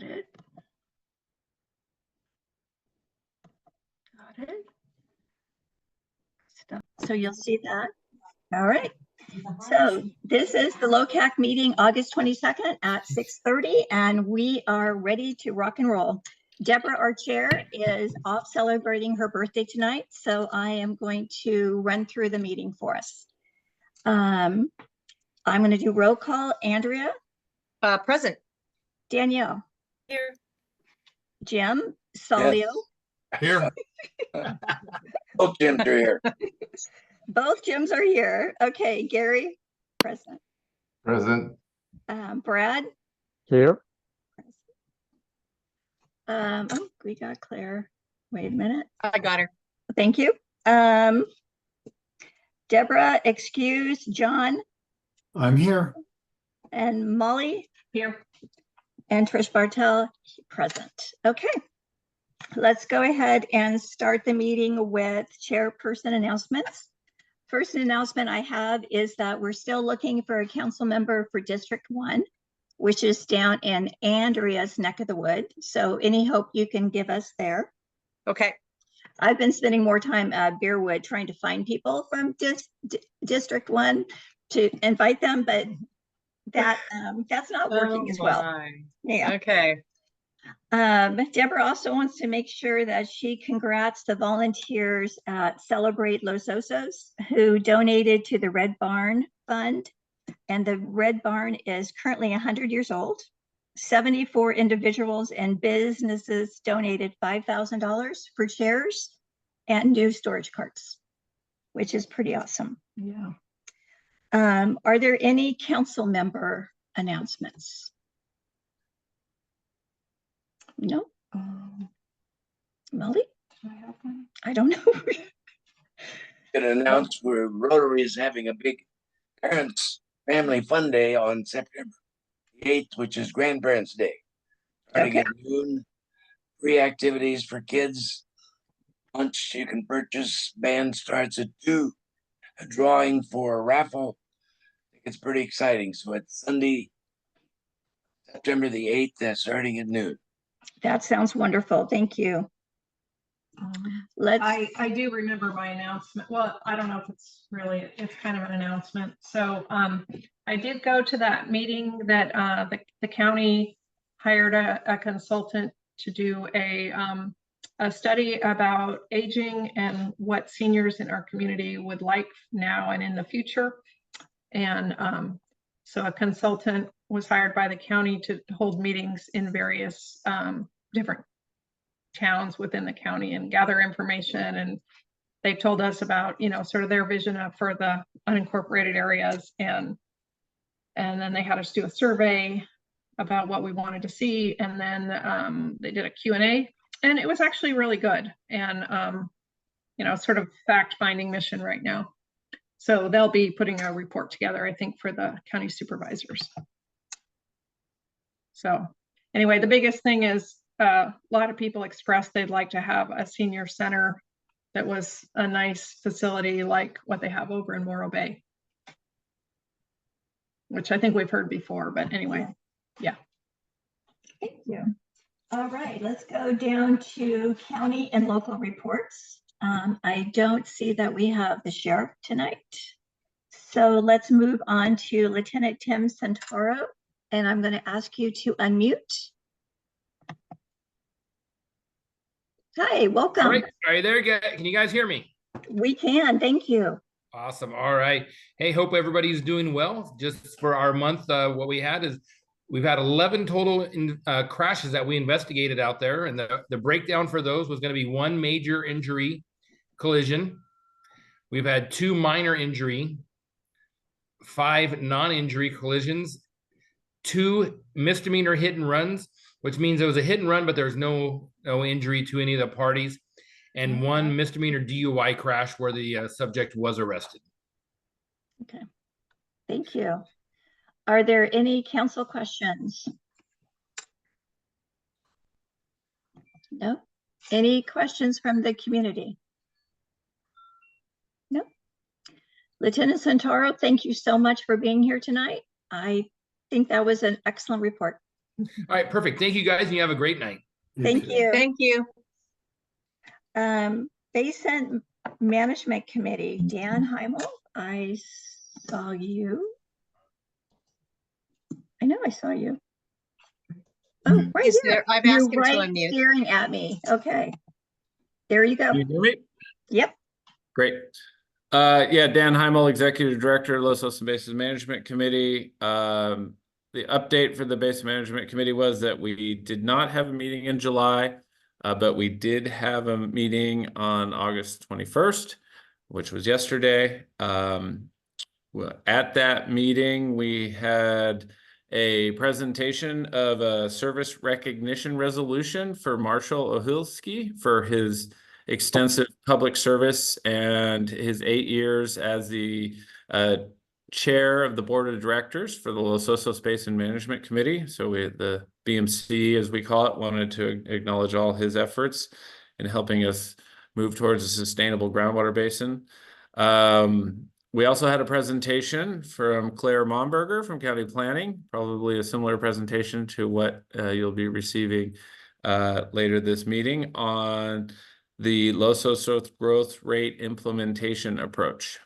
Got it. Got it. So you'll see that. All right. So this is the LOCAC meeting, August 22nd at 6:30, and we are ready to rock and roll. Deborah, our chair, is off celebrating her birthday tonight, so I am going to run through the meeting for us. I'm going to do roll call. Andrea? Present. Danielle? Here. Jim? Salio? Here. Both Jims are here. Both Jims are here. Okay, Gary? Present. Present. Brad? Here. Oh, we got Claire. Wait a minute. I got her. Thank you. Deborah, excuse. John? I'm here. And Molly? Here. And Trish Bartel, present. Okay. Let's go ahead and start the meeting with chairperson announcements. First announcement I have is that we're still looking for a council member for District 1, which is down in Andrea's neck of the wood. So any hope you can give us there. Okay. I've been spending more time at Bearwood trying to find people from District 1 to invite them, but that's not working as well. Yeah. Okay. Deborah also wants to make sure that she congrats the volunteers at Celebrate Los Osos who donated to the Red Barn Fund. And the Red Barn is currently 100 years old. 74 individuals and businesses donated $5,000 for chairs and new storage carts, which is pretty awesome. Yeah. Are there any council member announcements? No. Molly? Do I have one? I don't know. Can announce where Rotary is having a big parents family fun day on September 8th, which is Grandparents' Day. Starting at noon, free activities for kids. Lunch you can purchase. Band starts at 2. A drawing for a raffle. I think it's pretty exciting. So it's Sunday, September the 8th, starting at noon. That sounds wonderful. Thank you. Let's. I do remember my announcement. Well, I don't know if it's kind of an announcement. So I did go to that meeting that the county hired a consultant to do a study about aging and what seniors in our community would like now and in the future. And so a consultant was hired by the county to hold meetings in various different towns within the county and gather information. And they told us about, sort of their vision for the unincorporated areas. And then they had us do a survey about what we wanted to see. And then they did a Q&A, and it was actually really good. And, sort of fact-finding mission right now. So they'll be putting a report together, I think, for the county supervisors. So anyway, the biggest thing is a lot of people expressed they'd like to have a senior center that was a nice facility like what they have over in Morro Bay, which I think we've heard before, but anyway, yeah. Thank you. All right, let's go down to county and local reports. I don't see that we have the sheriff tonight. So let's move on to Lieutenant Tim Santoro, and I'm going to ask you to unmute. Hi, welcome. All right, are you there? Can you guys hear me? We can, thank you. Awesome. All right. Hey, hope everybody's doing well. Just for our month, what we had is we've had 11 total crashes that we investigated out there, and the breakdown for those was going to be 1 major injury collision. We've had 2 minor injury, 5 non-injury collisions, 2 misdemeanor hit and runs, which means it was a hit and run, but there's no injury to any of the parties, and 1 misdemeanor DUI crash where the subject was arrested. Okay, thank you. Are there any council questions? No? Any questions from the community? No? Lieutenant Santoro, thank you so much for being here tonight. I think that was an excellent report. All right, perfect. Thank you guys. And you have a great night. Thank you. Thank you. Basin Management Committee, Dan Heimel, I saw you. I know I saw you. Oh, right He's here. there. I've You're asked him to right unmute. staring at me. Okay. There you go. Can you hear me? Yep. Great. Yeah, Dan Heimel, Executive Director, Los Osos Basin Management Committee. The update for the Basin Management Committee was that we did not have a meeting in July, but we did have a meeting on August 21st, which was yesterday. At that meeting, we had a presentation of a service recognition resolution for Marshall Ohilski for his extensive public service and his 8 years as the chair of the board of directors for the Los Osos Basin Management Committee. So the BMC, as we call it, wanted to acknowledge all his efforts in helping us move towards a sustainable groundwater basin. We also had a presentation from Claire Momberger from County Planning, probably a similar presentation to what you'll be receiving later this meeting on the Los Osos growth rate implementation approach.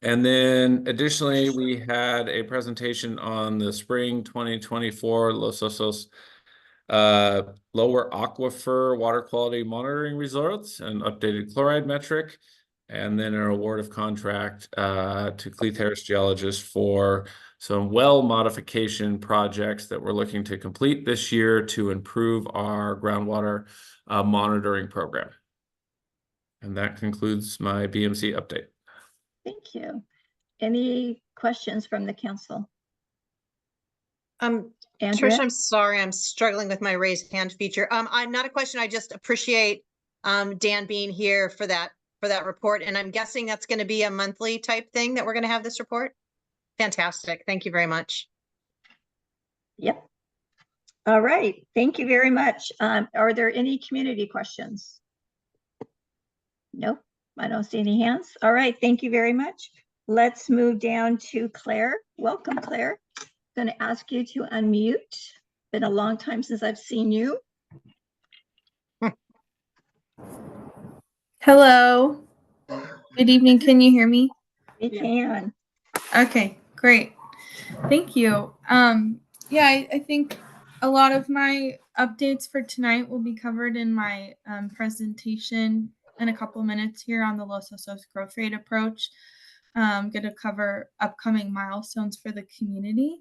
And then additionally, we had a presentation on the spring 2024 Los Osos lower aquifer water quality monitoring results and updated chloride metric, and then an award of contract to Cleith Harris Geologists for some well modification projects that we're looking to complete this year to improve our groundwater monitoring program. And that concludes my BMC update. Thank you. Any questions from the council? Andrea? Trish, I'm sorry, I'm struggling with my raised hand feature. I'm not a question. I just appreciate Dan being here for that report. And I'm guessing that's going to be a monthly type thing that we're going to have this report. Fantastic. Thank you very much. Yep. All right. Thank you very much. Are there any community questions? Nope. I don't see any hands. All right. Thank you very much. Let's move down to Claire. Welcome, Claire. Going to ask you to unmute. Been a long time since I've seen you. Hello. Good evening. Can you hear me? We can. Okay, great. Thank you. Yeah, I think a lot of my updates for tonight will be covered in my presentation in a couple minutes here on the Los Osos growth rate approach. I'm going to cover upcoming milestones for the community.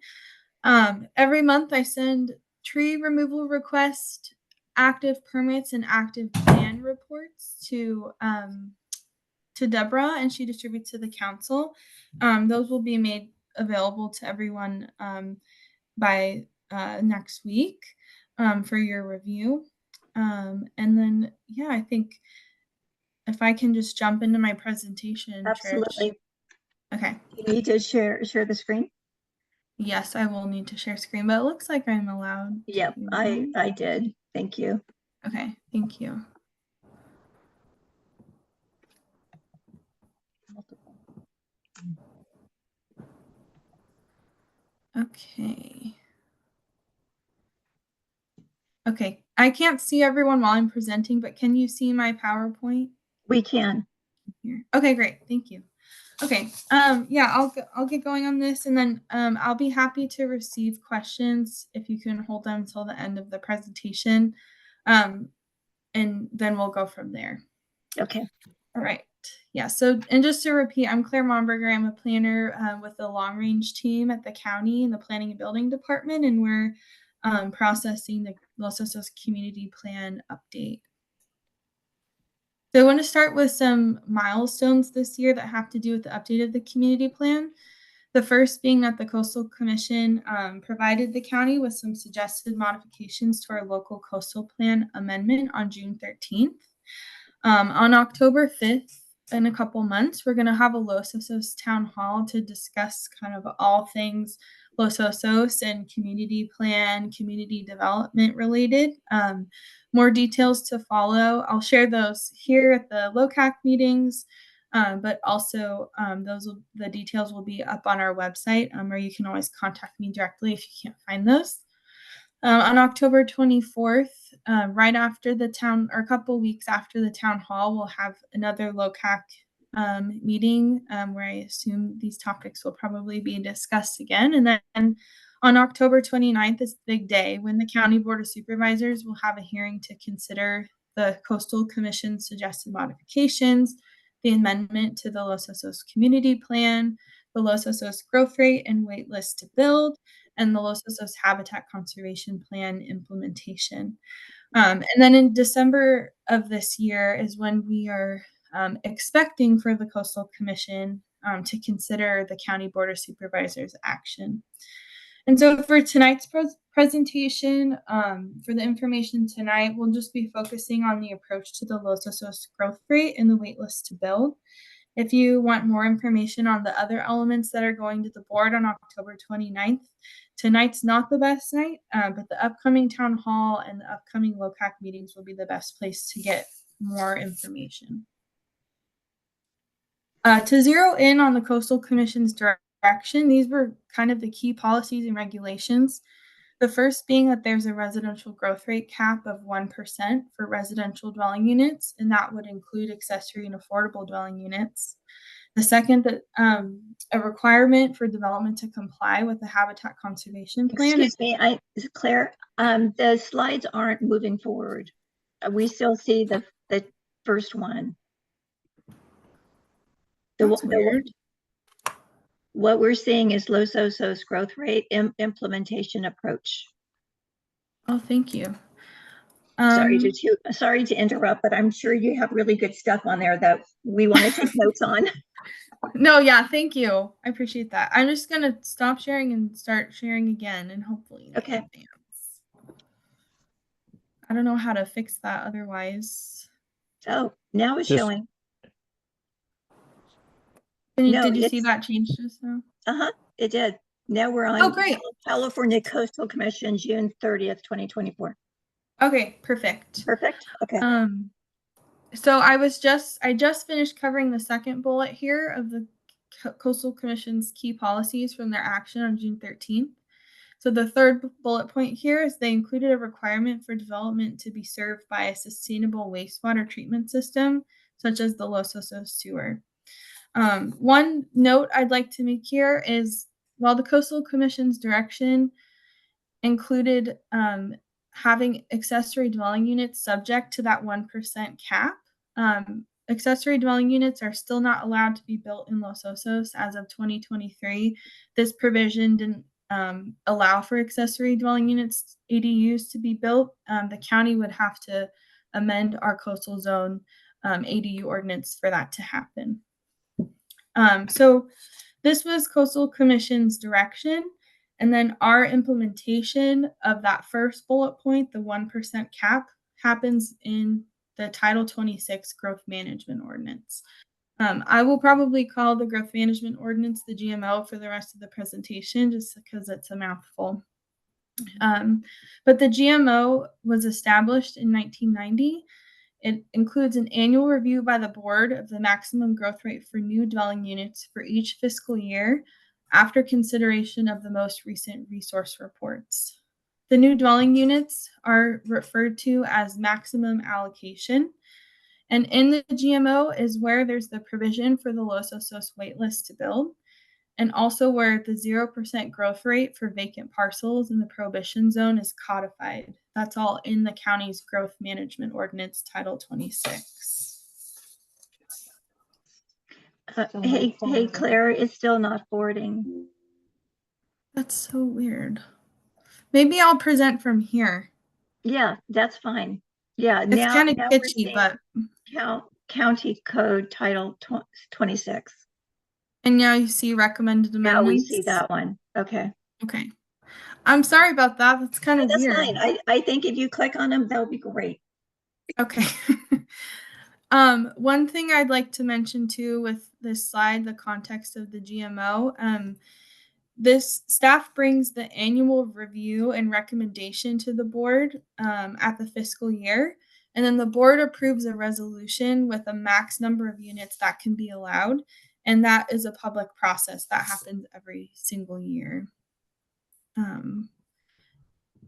Every month I send tree removal requests, active permits, and active plan reports to Deborah, and she distributes to the council. Those will be made available to everyone by next week for your review. And then, yeah, I think if I can just jump into my presentation. Absolutely. Trish. Okay. You need to share the screen. Yes, I will need to share screen, but it looks like I'm allowed. Yep, I did. Thank you. Okay, thank you. Okay. Okay, I can't see everyone while I'm presenting, but can you see my PowerPoint? We can. Here. Okay, great. Thank you. Okay. Yeah, I'll get going on this, and then I'll be happy to receive questions if you can hold them until the end of the presentation. And then we'll go from there. Okay. All right. Yeah. So, and just to repeat, I'm Claire Momberger. I'm a planner with the long range team at the county in the planning and building department, and we're processing the Los Osos community plan update. So I want to start with some milestones this year that have to do with the update of the community plan. The first being that the Coastal Commission provided the county with some suggested modifications to our local coastal plan amendment on June 13th. On October 5th, in a couple months, we're going to have a Los Osos town hall to discuss kind of all things Los Osos and community plan, community development related. More details to follow. I'll share those here at the LOCAC meetings, but also the details will be up on our website, or you can always contact me directly if you can't find those. On October 24th, right after the town, or a couple weeks after the town hall, we'll have another LOCAC meeting where I assume these topics will probably be discussed again. And then on October 29th is the big day when the County Board of Supervisors will have a hearing to consider the Coastal Commission's suggested modifications, the amendment to the Los Osos Community Plan, the Los Osos growth rate and wait list to build, and the Los Osos Habitat Conservation Plan implementation. And then in December of this year is when we are expecting for the Coastal Commission to consider the County Board of Supervisors action. And so for tonight's presentation, for the information tonight, we'll just be focusing on the approach to the Los Osos growth rate and the wait list to build. If you want more information on the other elements that are going to the board on October 29th, tonight's not the best night, but the upcoming town hall and the upcoming LOCAC meetings will be the best place to get more information. To zero in on the Coastal Commission's direction, these were kind of the key policies and regulations. The first being that there's a residential growth rate cap of 1% for residential dwelling units, and that would include accessory and affordable dwelling units. The second, that a requirement for development to comply with the Habitat Conservation Plan. Excuse me, Claire, the slides aren't moving forward. We still see the first one. That's weird. What we're seeing is Los Osos growth rate implementation approach. Oh, thank you. Sorry to interrupt, but I'm sure you have really good stuff on there that we want to take notes on. No, yeah, thank you. I appreciate that. I'm just gonna stop sharing and start sharing again, and hopefully. Okay. I don't know how to fix that otherwise. Oh, now it's showing. Did you see that change just now? It did. Now we're on. Oh, great. California Coastal Commission, June 30th, 2024. Okay, perfect. Perfect. Okay. So I just finished covering the second bullet here of the Coastal Commission's key policies from their action on June 13th. So the third bullet point here is they included a requirement for development to be served by a sustainable wastewater treatment system, such as the Los Osos sewer. One note I'd like to make here is while the Coastal Commission's direction included having accessory dwelling units subject to that 1% cap, accessory dwelling units are still not allowed to be built in Los Osos as of 2023. This provision didn't allow for accessory dwelling units, ADUs, to be built. The county would have to amend our coastal zone ADU ordinance for that to happen. So this was Coastal Commission's direction. And then our implementation of that first bullet point, the 1% cap, happens in the Title 26 Growth Management Ordinance. I will probably call the Growth Management Ordinance the GMO for the rest of the presentation, just because it's a mouthful. But the GMO was established in 1990. It includes an annual review by the board of the maximum growth rate for new dwelling units for each fiscal year after consideration of the most recent resource reports. The new dwelling units are referred to as maximum allocation. And in the GMO is where there's the provision for the Los Osos waitlist to build, and also where the 0% growth rate for vacant parcels in the prohibition zone is codified. That's all in the county's Growth Management Ordinance, Title 26. Hey, Claire, it's still not forwarding. That's so weird. Maybe I'll present from here. Yeah, that's fine. Yeah, it's kind of kitschy, but county code title 26. And now you see recommended amendments. Now we see that one. Okay. Okay. I'm sorry about that. That's kind of weird. That's fine. I think if you click on them, that'll be great. Okay. One thing I'd like to mention too with this slide, the context of the GMO, this staff brings the annual review and recommendation to the board at the fiscal year. And then the board approves a resolution with a max number of units that can be allowed. And that is a public process that happens every single year.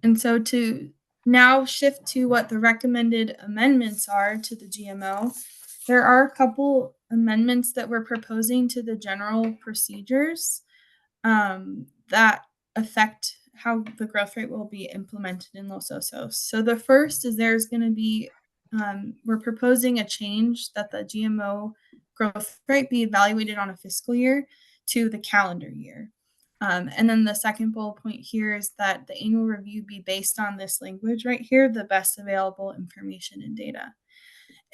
And so to now shift to what the recommended amendments are to the GMO, there are a couple amendments that we're proposing to the general procedures that affect how the growth rate will be implemented in Los Osos. So the first is there's going to be, we're proposing a change that the GMO growth rate be evaluated on a fiscal year to the calendar year. And then the second bullet point here is that the annual review be based on this language right here, the best available information and data.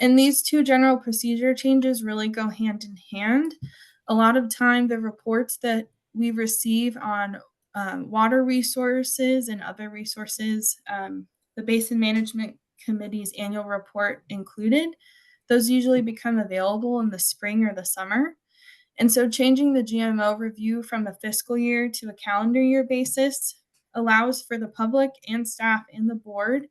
And these two general procedure changes really go hand in hand. A lot of time, the reports that we receive on water resources and other resources, the Basin Management Committee's annual report included, those usually become available in the spring or the summer. And so changing the GMO review from a fiscal year to a calendar year basis allows for the public and staff and the board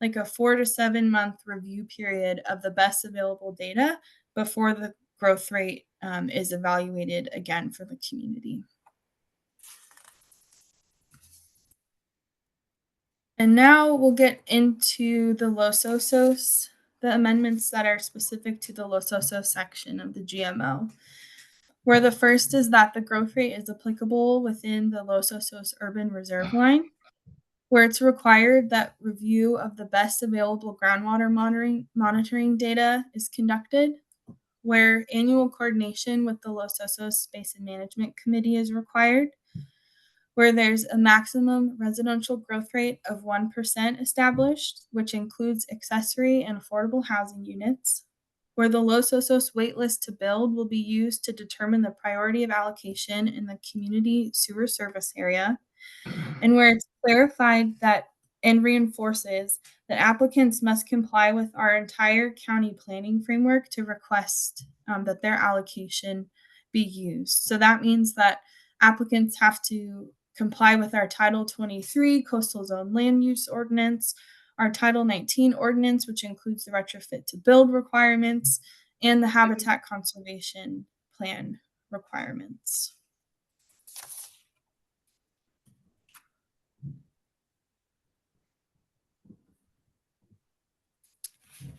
like a 4 to 7 month review period of the best available data before the growth rate is evaluated again for the community. And now we'll get into the Los Osos, the amendments that are specific to the Los Osos section of the GMO, where the first is that the growth rate is applicable within the Los Osos urban reserve line, where it's required that review of the best available groundwater monitoring data is conducted, where annual coordination with the Los Osos Basin Management Committee is required, where there's a maximum residential growth rate of 1% established, which includes accessory and affordable housing units, where the Los Osos waitlist to build will be used to determine the priority of allocation in the community sewer service area, and where it's clarified that and reinforces that applicants must comply with our entire county planning framework to request that their allocation be used. So that means that applicants have to comply with our Title 23 Coastal Zone Land Use Ordinance, our Title 19 Ordinance, which includes the retrofit to build requirements, and the Habitat Conservation Plan requirements.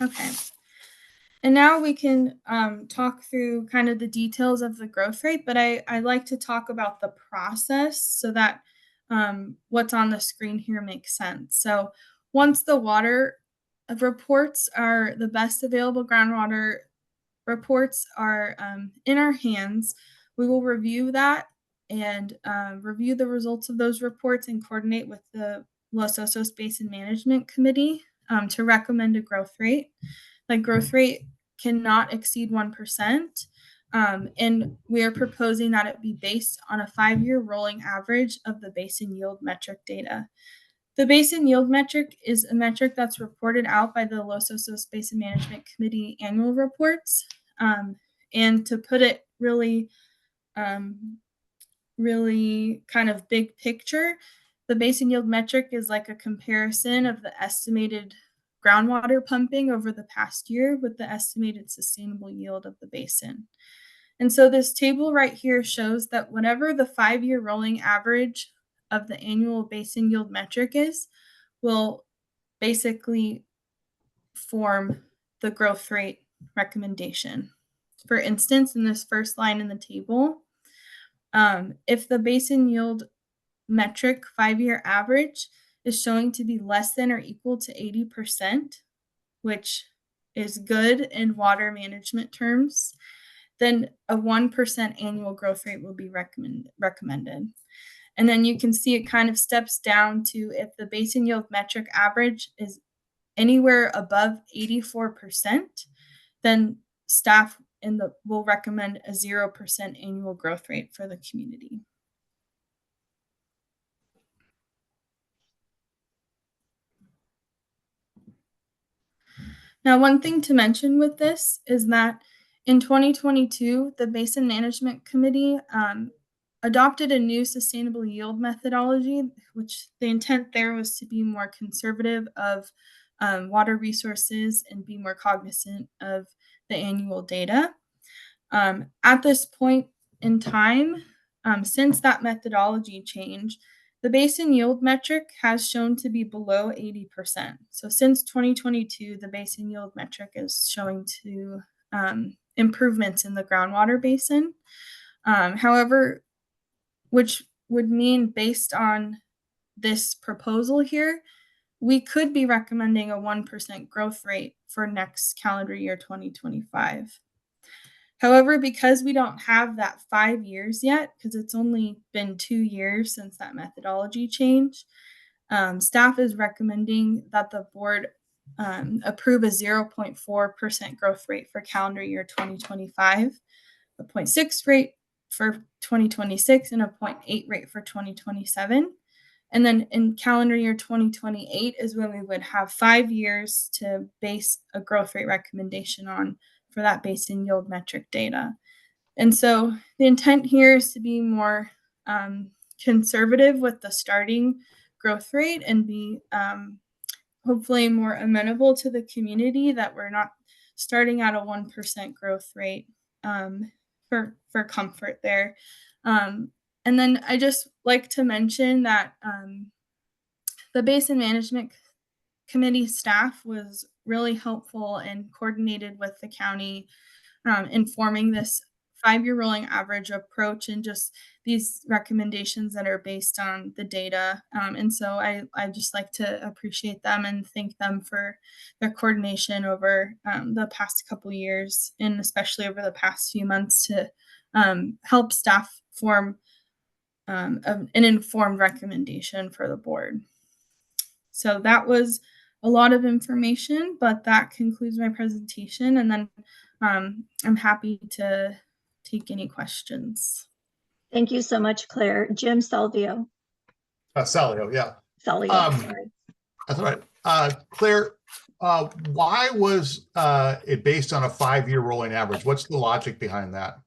Okay. And now we can talk through kind of the details of the growth rate, but I like to talk about the process so that what's on the screen here makes sense. So once the water reports are the best available groundwater reports are in our hands, we will review that and review the results of those reports and coordinate with the Los Osos Basin Management Committee to recommend a growth rate. The growth rate cannot exceed 1%. And we are proposing that it be based on a 5-year rolling average of the basin yield metric data. The basin yield metric is a metric that's reported out by the Los Osos Basin Management Committee annual reports. And to put it really kind of big picture, the basin yield metric is like a comparison of the estimated groundwater pumping over the past year with the estimated sustainable yield of the basin. And so this table right here shows that whatever the 5-year rolling average of the annual basin yield metric is, will basically form the growth rate recommendation. For instance, in this first line in the table, if the basin yield metric 5-year average is showing to be less than or equal to 80%, which is good in water management terms, then a 1% annual growth rate will be recommended. And then you can see it kind of steps down to if the basin yield metric average is anywhere above 84%, then staff will recommend a 0% annual growth rate for the community. Now, one thing to mention with this is that in 2022, the Basin Management Committee adopted a new sustainable yield methodology, which the intent there was to be more conservative of water resources and be more cognizant of the annual data. At this point in time, since that methodology change, The basin yield metric has shown to be below 80%. So since 2022, the basin yield metric is showing to improvements in the groundwater basin. However, which would mean based on this proposal here, we could be recommending a 1% growth rate for next calendar year 2025. However, because we don't have that 5 years yet, because it's only been 2 years since that methodology change, staff is recommending that the board approve a 0.4% growth rate for calendar year 2025, a 0.6 rate for 2026, and a 0.8 rate for 2027. And then in calendar year 2028 is when we would have 5 years to base a growth rate recommendation on for that basin yield metric data. And so the intent here is to be more conservative with the starting growth rate and be hopefully more amenable to the community, that we're not starting at a 1% growth rate for comfort there. And then I just like to mention that the Basin Management Committee staff was really helpful and coordinated with the county in forming this 5-year rolling average approach and just these recommendations that are based on the data. And so I just like to appreciate them and thank them for their coordination over the past couple years, and especially over the past few months, to help staff form an informed recommendation for the board. So that was a lot of information, but that concludes my presentation. And then I'm happy to take any questions. Thank you so much, Claire. Jim Salvio. Salio, yeah. Salvio, sorry. That's all right. Claire, why was it based on a 5-year rolling average? What's the logic behind that?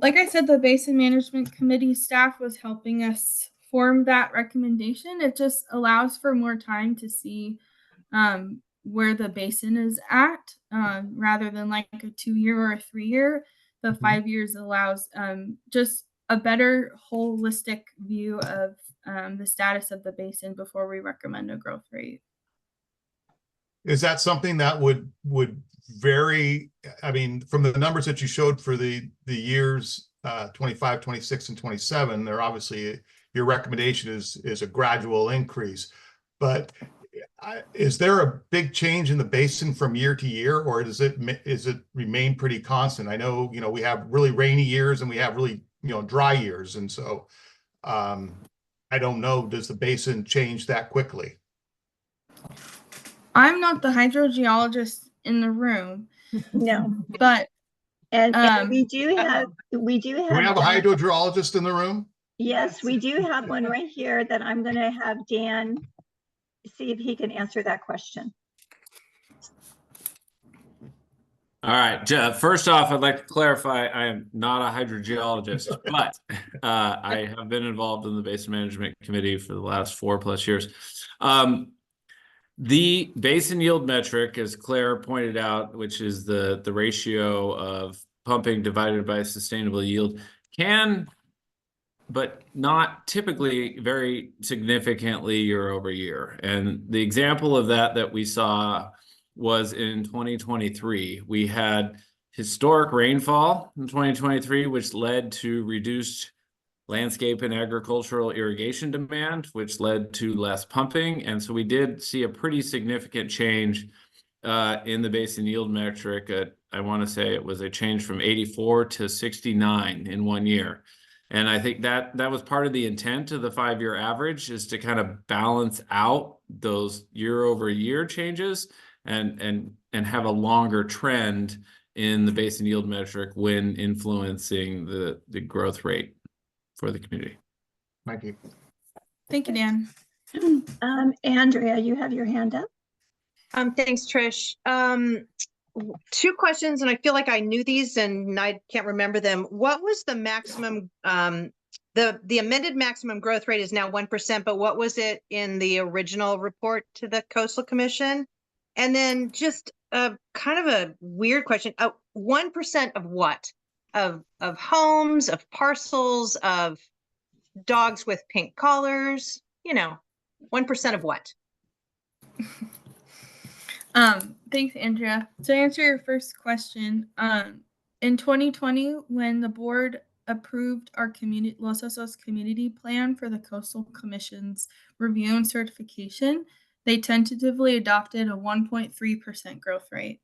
Like I said, the Basin Management Committee staff was helping us form that recommendation. It just allows for more time to see where the basin is at, rather than like a 2-year or a 3-year. The 5 years allows just a better holistic view of the status of the basin before we recommend a growth rate. Is that something that would vary? I mean, from the numbers that you showed for the years 25, 26, and 27, they're obviously, your recommendation is a gradual increase. But is there a big change in the basin from year to year, or is it remain pretty constant? I know, we have really rainy years and we have really, dry years. And so I don't know, does the basin change that quickly? I'm not the hydrogeologist in the room. No. But and we do have Do we have a hydrogeologist in the room? Yes, we do have one right here that I'm going to have Dan see if he can answer that question. All right. First off, I'd like to clarify, I am not a hydrogeologist, but I have been involved in the Basin Management Committee for the last 4+ years. The basin yield metric, as Claire pointed out, which is the ratio of pumping divided by sustainable yield, can, but not typically, vary significantly year over year. And the example of that we saw was in 2023. We had historic rainfall in 2023, which led to reduced landscape and agricultural irrigation demand, which led to less pumping. And so we did see a pretty significant change in the basin yield metric. I want to say it was a change from 84 to 69 in 1 year. And I think that was part of the intent of the 5-year average, is to kind of balance out those year over year changes and have a longer trend in the basin yield metric when influencing the growth rate for the community. Thank you. Thank you, Dan. Andrea, you have your hand up. Thanks, Trish. 2 questions, and I feel like I knew these and I can't remember them. What was the maximum, the amended maximum growth rate is now 1%, but what was it in the original report to the Coastal Commission? And then just kind of a weird question, 1% of what? of homes, of parcels, of dogs with pink collars, 1% of what? Thanks, Andrea. To answer your first question, in 2020, when the board approved our Los Osos community plan for the Coastal Commission's review and certification, they tentatively adopted a 1.3% growth rate.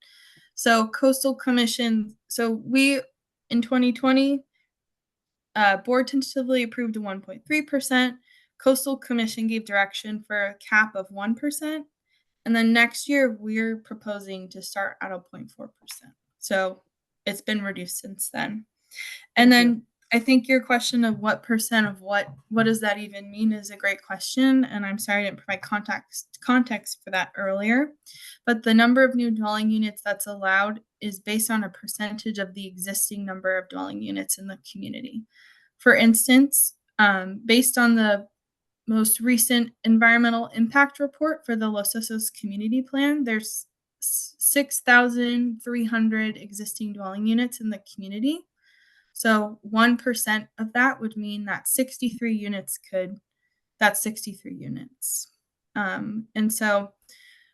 So Coastal Commission, in 2020, board tentatively approved a 1.3%. Coastal Commission gave direction for a cap of 1%. And then next year, we're proposing to start at a 0.4%. So it's been reduced since then. And then I think your question of what percent of what does that even mean is a great question. And I'm sorry I didn't provide context for that earlier. But the number of new dwelling units that's allowed is based on a percentage of the existing number of dwelling units in the community. For instance, based on the most recent environmental impact report for the Los Osos community plan, there's 6,300 existing dwelling units in the community. So 1% of that would mean that 63 units that's 63 units. And so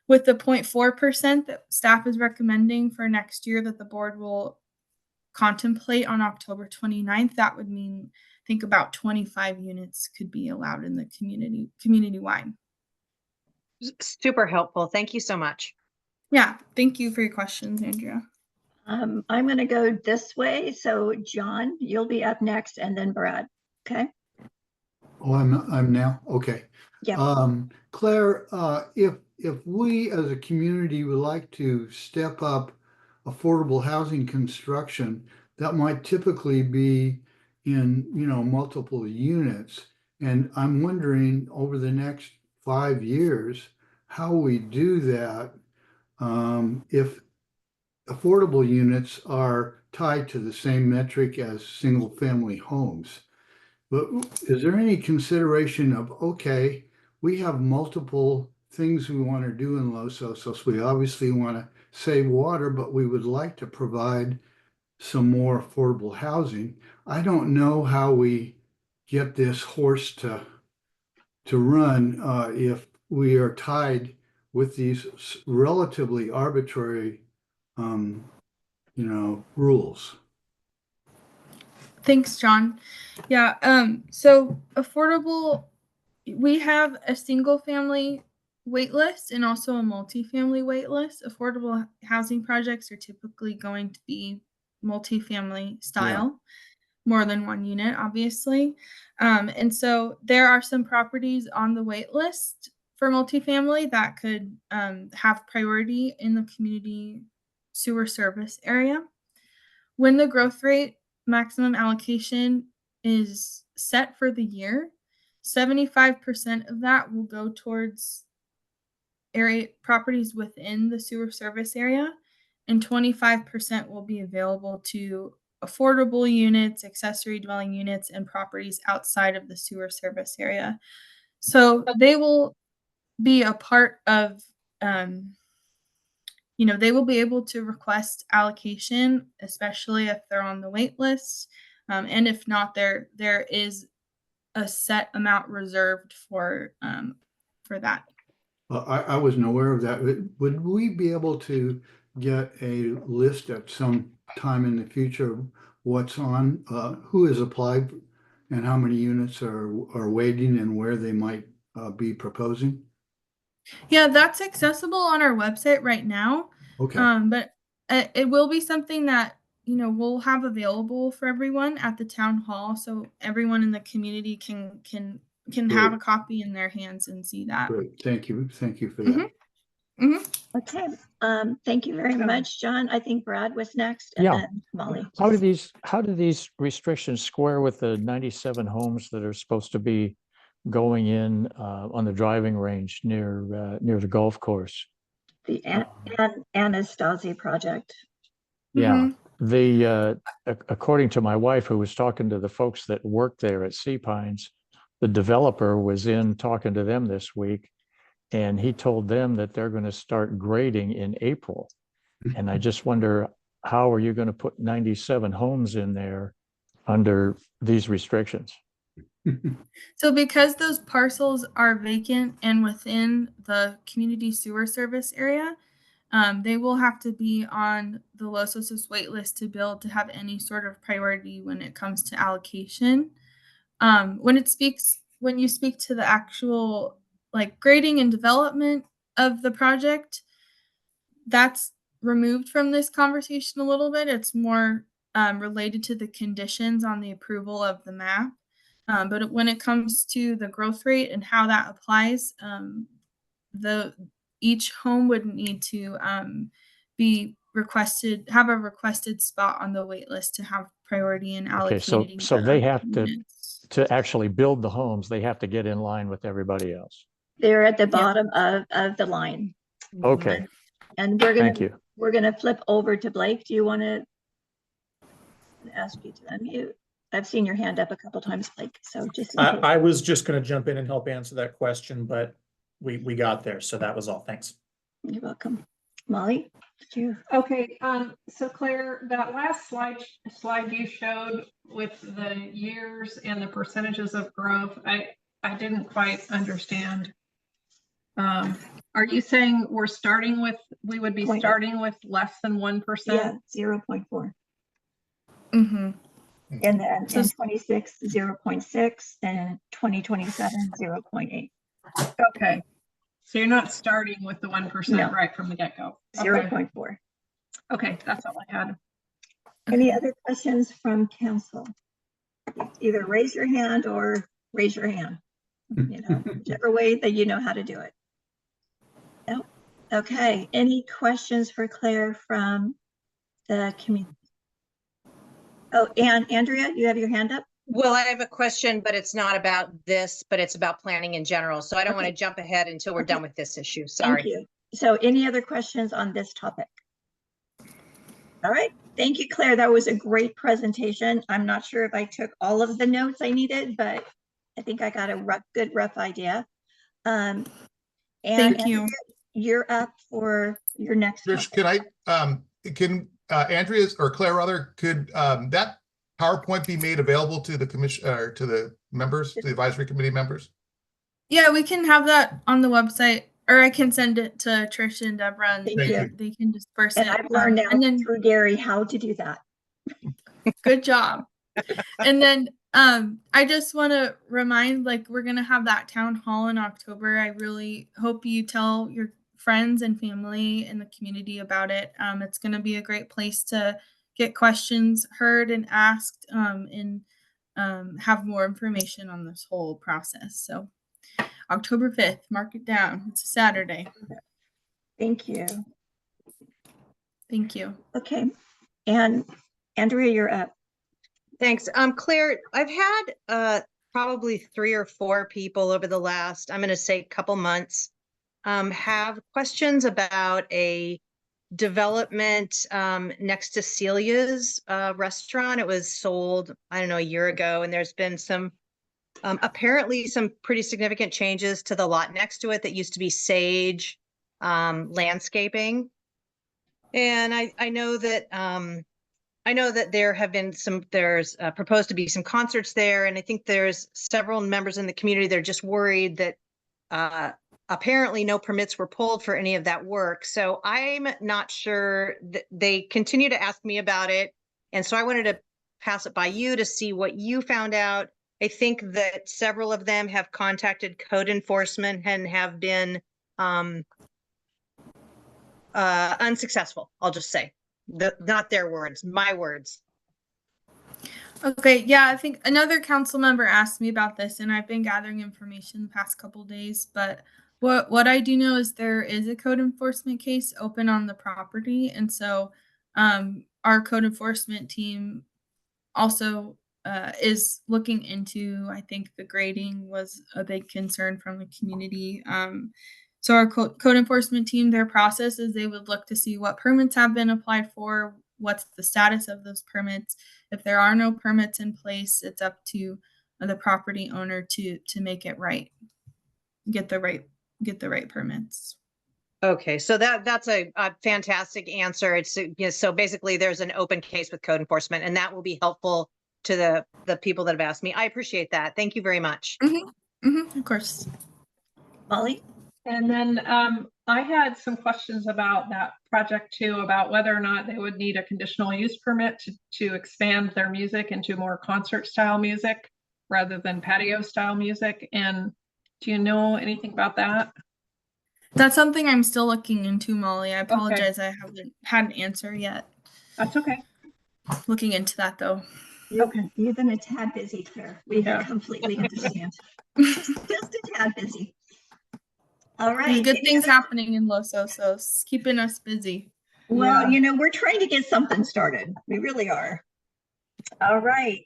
with the 0.4% that staff is recommending for next year that the board will contemplate on October 29th, that would mean I think about 25 units could be allowed in the community-wide. Super helpful. Thank you so much. Yeah, thank you for your questions, Andrea. I'm going to go this way. So John, you'll be up next, and then Brad. Okay. Oh, I'm now? Okay. Yeah. Claire, if we as a community would like to step up affordable housing construction, that might typically be in, multiple units. And I'm wondering over the next 5 years, how we do that, if affordable units are tied to the same metric as single family homes. But is there any consideration of, okay, we have multiple things we want to do in Los Osos. We obviously want to save water, but we would like to provide some more affordable housing. I don't know how we get this horse to run if we are tied with these relatively arbitrary, rules. Thanks, John. Yeah, so affordable, we have a single family wait list and also a multifamily wait list. Affordable housing projects are typically going to be multifamily style, more than one unit, obviously. And so there are some properties on the wait list for multifamily that could have priority in the community sewer service area. When the growth rate maximum allocation is set for the year, 75% of that will go towards area properties within the sewer service area, and 25% will be available to affordable units, accessory dwelling units, and properties outside of the sewer service area. So they will be a part of they will be able to request allocation, especially if they're on the wait list. And if not, there is a set amount reserved for that. I wasn't aware of that. Would we be able to get a list at some time in the future of what's on, who has applied and how many units are waiting and where they might be proposing? Yeah, that's accessible on our website right now. Okay. But it will be something that we'll have available for everyone at the town hall, so everyone in the community can have a copy in their hands and see that. Great. Thank you for that. Okay. Thank you very much, John. I think Brad was next, and then Molly. How do these restrictions square with the 97 homes that are supposed to be going in on the driving range near the golf course? The Anastasi project. Yeah. According to my wife, who was talking to the folks that work there at Sea Pines, the developer was in talking to them this week, and he told them that they're going to start grading in April. And I just wonder how are you going to put 97 homes in there under these restrictions? So because those parcels are vacant and within the community sewer service area, they will have to be on the Los Osos wait list to be able to have any sort of priority when it comes to allocation. When you speak to the actual like grading and development of the project, that's removed from this conversation a little bit. It's more related to the conditions on the approval of the map. But when it comes to the growth rate and how that applies, each home would need to have a requested spot on the wait list to have priority in allocating. Okay, so they have units. to actually build the homes, they have to get in line with everybody else. They're at the bottom of the line. Okay, And thank you. we're gonna flip over to Blake. Do you want to ask you to unmute? I've seen your hand up a couple times, Blake, so just. I was just going to jump in and help answer that question, but we got there, so that was all. Thanks. You're welcome. Molly, did you? Okay, so Claire, that last slide you showed with the years and the percentages of growth, I didn't quite understand. Are you saying we would be starting with less than 1%? Yeah, 0.4. Mm-hmm. And then in 26, 0.6, and 2027, 0.8. Okay. So you're not starting with the 1% right from the get-go. 0.4. Okay, that's all I had. Any other questions from council? Either raise your hand or raise your hand. You know, whichever way that you know how to do it. No? Okay. Any questions for Claire from the community? Oh, and Andrea, you have your hand up? Well, I have a question, but it's not about this, but it's about planning in general. So I don't want to jump ahead until we're done with this issue. Sorry. Thank you. So any other questions on this topic? All right. Thank you, Claire. That was a great presentation. I'm not sure if I took all of the notes I needed, but I think I got a good rough idea. And Thank you. Andrea, you're up for your next Trish, topic. can Andrea's or Claire rather, could that PowerPoint be made available to the commission or to the members, to the advisory committee members? Yeah, we can have that on the website, or I can send it to Trish and Deborah, and Thank you. they can disperse And it. I've learned now and then, through Gary how to do that. good job. And then I just want to remind, like, we're gonna have that town hall in October. I really hope you tell your friends and family in the community about it. It's gonna be a great place to get questions heard and asked, and have more information on this whole process. So October 5th, mark it down. It's a Saturday. Thank you. Thank you. Okay. And Andrea, you're up. Thanks. Claire, I've had probably 3 or 4 people over the last, I'm going to say couple months, have questions about a development next to Celia's restaurant. It was sold, I don't know, a year ago, and there's been some apparently some pretty significant changes to the lot next to it that used to be Sage Landscaping. And I know that there have been there's proposed to be some concerts there. And I think there's several members in the community that are just worried that apparently no permits were pulled for any of that work. So I'm not sure that they continue to ask me about it. And so I wanted to pass it by you to see what you found out. I think that several of them have contacted code enforcement and have been unsuccessful, I'll just say. Not their words, my words. Okay, yeah, I think another council member asked me about this, and I've been gathering information the past couple days. But what I do know is there is a code enforcement case open on the property, and so our code enforcement team also is looking into. I think the grading was a big concern from the community. So our code enforcement team, their process is they would look to see what permits have been applied for, what's the status of those permits. If there are no permits in place, it's up to the property owner to make it right, get the right permits. Okay, so that's a fantastic answer. It's, so basically there's an open case with code enforcement, and that will be helpful to the people that have asked me. I appreciate that. Thank you very much. Of course. Molly? And then I had some questions about that project too, about whether or not they would need a conditional use permit to expand their music into more concert style music rather than patio style music. And do you know anything about that? That's something I'm still looking into, Molly. I apologize. I haven't had an answer yet. That's okay. Looking into that though. You've been a tad busy, Claire. We completely understand. Just a tad busy. All right. There's good things happening in Los Osos, keeping us busy. Well, we're trying to get something started. We really are. All right.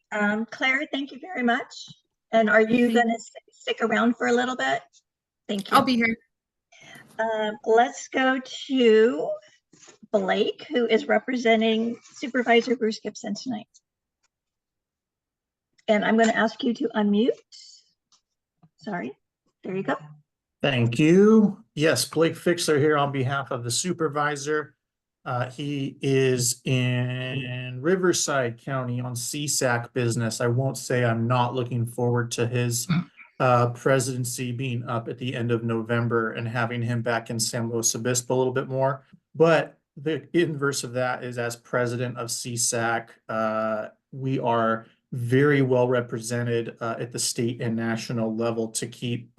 Claire, thank you very much. And are you going to stick around for a little bit? Thank you. I'll be here. Let's go to Blake, who is representing Supervisor Bruce Gibson tonight. And I'm going to ask you to unmute. Sorry. There you go. Thank you. Yes, Blake Fixler here on behalf of the supervisor. He is in Riverside County on CSAC business. I won't say I'm not looking forward to his presidency being up at the end of November and having him back in San Luis Obispo a little bit more. But the inverse of that is, as president of CSAC, we are very well represented at the state and national level to keep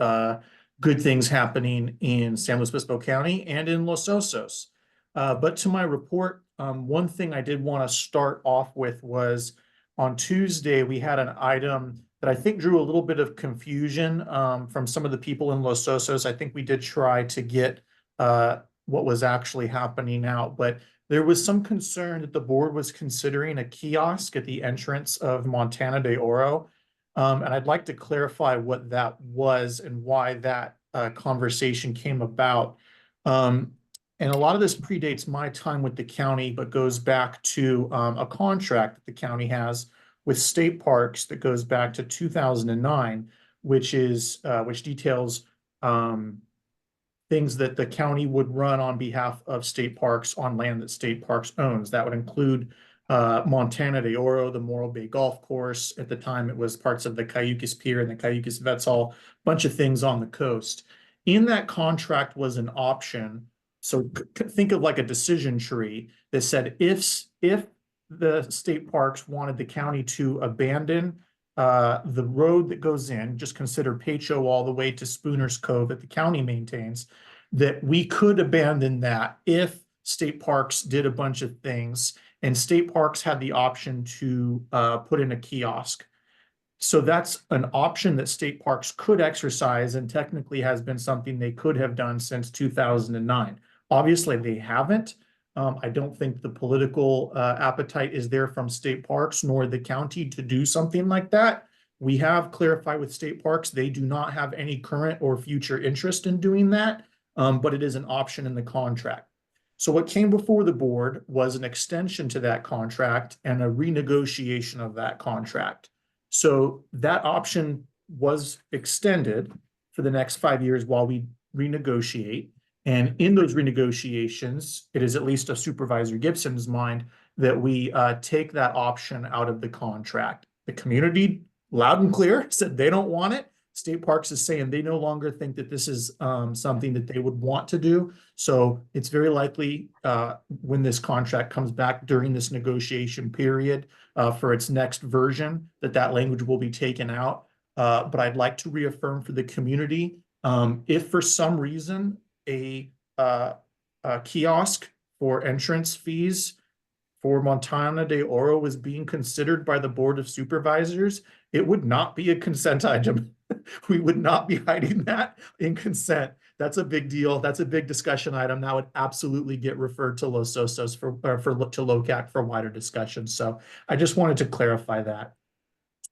good things happening in San Luis Obispo County and in Los Osos. But to my report, one thing I did want to start off with was on Tuesday, we had an item that I think drew a little bit of confusion from some of the people in Los Osos. I think we did try to get what was actually happening out, but there was some concern that the board was considering a kiosk at the entrance of Montana de Oro. And I'd like to clarify what that was and why that conversation came about. And a lot of this predates my time with the county, but goes back to a contract that the county has with state parks that goes back to 2009, which details things that the county would run on behalf of state parks on land that state parks owns. That would include Montana de Oro, the Morro Bay Golf Course. At the time, it was parts of the Cayucas Pier and the Cayucas Vets Hall, bunch of things on the coast. In that contract was an option. So think of like a decision tree that said if the state parks wanted the county to abandon the road that goes in, just consider Pacho all the way to Spooner's Cove that the county maintains, that we could abandon that if state parks did a bunch of things, and state parks had the option to put in a kiosk. So that's an option that state parks could exercise, and technically has been something they could have done since 2009. Obviously, they haven't. I don't think the political appetite is there from state parks nor the county to do something like that. We have clarified with state parks, they do not have any current or future interest in doing that, but it is an option in the contract. So what came before the board was an extension to that contract and a renegotiation of that contract. So that option was extended for the next 5 years while we renegotiate. And in those renegotiations, it is at least a Supervisor Gibson's mind that we take that option out of the contract. The community, loud and clear, said they don't want it. State Parks is saying they no longer think that this is something that they would want to do. So it's very likely when this contract comes back during this negotiation period for its next version, that language will be taken out. But I'd like to reaffirm for the community, if for some reason a kiosk for entrance fees for Montana de Oro was being considered by the Board of Supervisors, it would not be a consent item. We would not be hiding that in consent. That's a big deal. That's a big discussion item. That would absolutely get referred to Los Osos to LOCAC for wider discussion. So I just wanted to clarify that.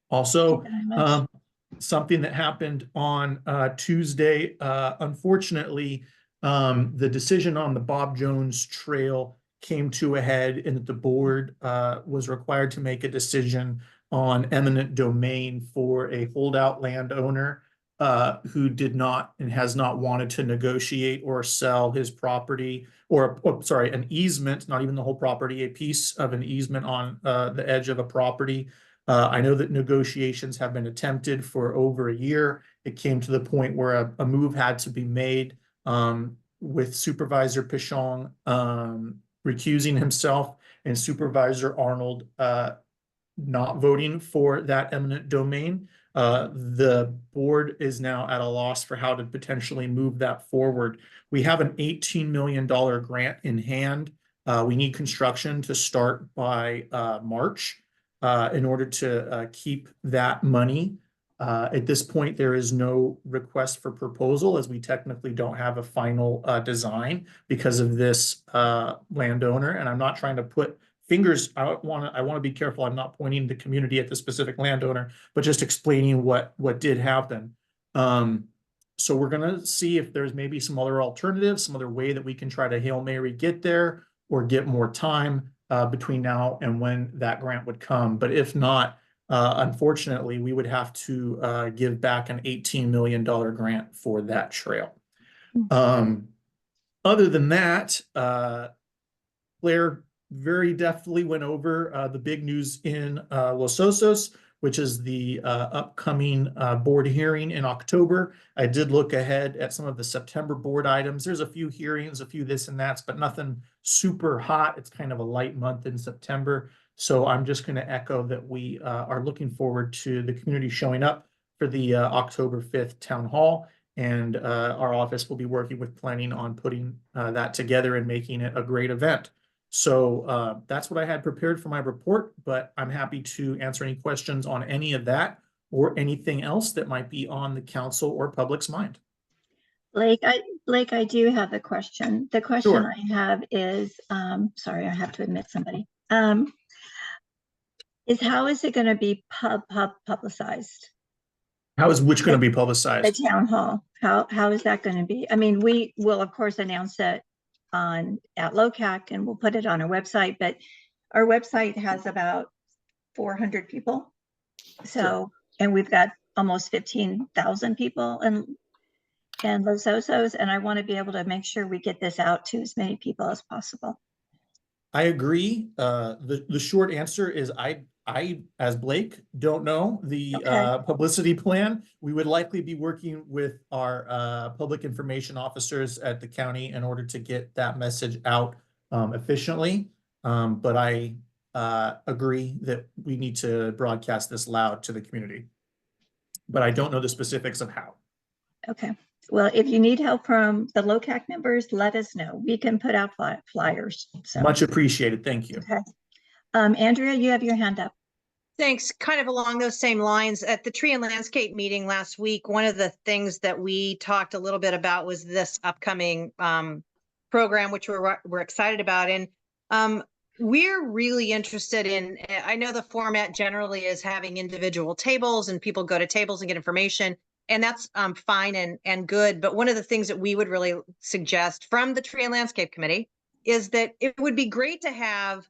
Also, something that happened on Tuesday, unfortunately, the decision on the Bob Jones Trail came to a head, and that the board was required to make a decision on eminent domain for a holdout landowner who did not and has not wanted to negotiate or sell his property, or, sorry, an easement, not even the whole property, a piece of an easement on the edge of a property. I know that negotiations have been attempted for over a year. It came to the point where a move had to be made, with Supervisor Pichon recusing himself and Supervisor Arnold not voting for that eminent domain. The board is now at a loss for how to potentially move that forward. We have an $18 million grant in hand. We need construction to start by March in order to keep that money. At this point, there is no request for proposal, as we technically don't have a final design because of this landowner. And I'm not trying to put fingers. I want to be careful. I'm not pointing the community at the specific landowner, but just explaining what did happen. So we're going to see if there's maybe some other alternatives, some other way that we can try to Hail Mary get there or get more time between now and when that grant would come. But if not, unfortunately, we would have to give back an $18 million grant for that trail. Other than that, Claire very deftly went over the big news in Los Osos, which is the upcoming board hearing in October. I did look ahead at some of the September board items. There's a few hearings, a few this and that's, but nothing super hot. It's kind of a light month in September. So I'm just going to echo that we are looking forward to the community showing up for the October 5th town hall. And our office will be working with planning on putting that together and making it a great event. So that's what I had prepared for my report, but I'm happy to answer any questions on any of that or anything else that might be on the council or public's mind. Blake, I do have a question. The question Sure. I have is, sorry, I have to admit somebody, is how is it going to be publicized? How is which going to be The publicized? town hall, how is that going to be? I mean, we will of course announce it at LOCAC and we'll put it on our website, but our website has about 400 people. So, Sure. And we've got almost 15,000 people in Los Osos, and I want to be able to make sure we get this out to as many people as possible. I agree. The short answer is I, as Blake, don't know the Okay. publicity plan. We would likely be working with our public information officers at the county in order to get that message out efficiently. But I agree that we need to broadcast this loud to the community. But I don't know the specifics of how. Okay. Well, if you need help from the LOCAC members, let us know. We can put out flyers. So. Much appreciated. Thank you. Okay. Andrea, you have your hand up. Thanks. Kind of along those same lines, at the Tree and Landscape meeting last week, one of the things that we talked a little bit about was this upcoming program, which we're excited about. And we're really interested in, I know the format generally is having individual tables and people go to tables and get information, and that's fine and good. But one of the things that we would really suggest from the Tree and Landscape Committee is that it would be great to have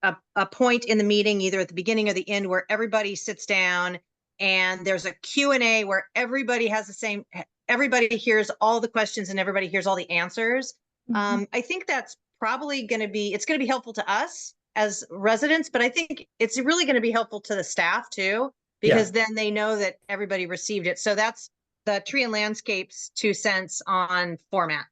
a point in the meeting, either at the beginning or the end, where everybody sits down and there's a Q&A where everybody has the same, everybody hears all the questions and everybody hears all the answers. Mm-hmm. I think that's probably going to be, it's going to be helpful to us as residents, but I think it's really going to be helpful to the staff too, because then they know that everybody received it. So that's the Tree and Landscape's 2 cents on format.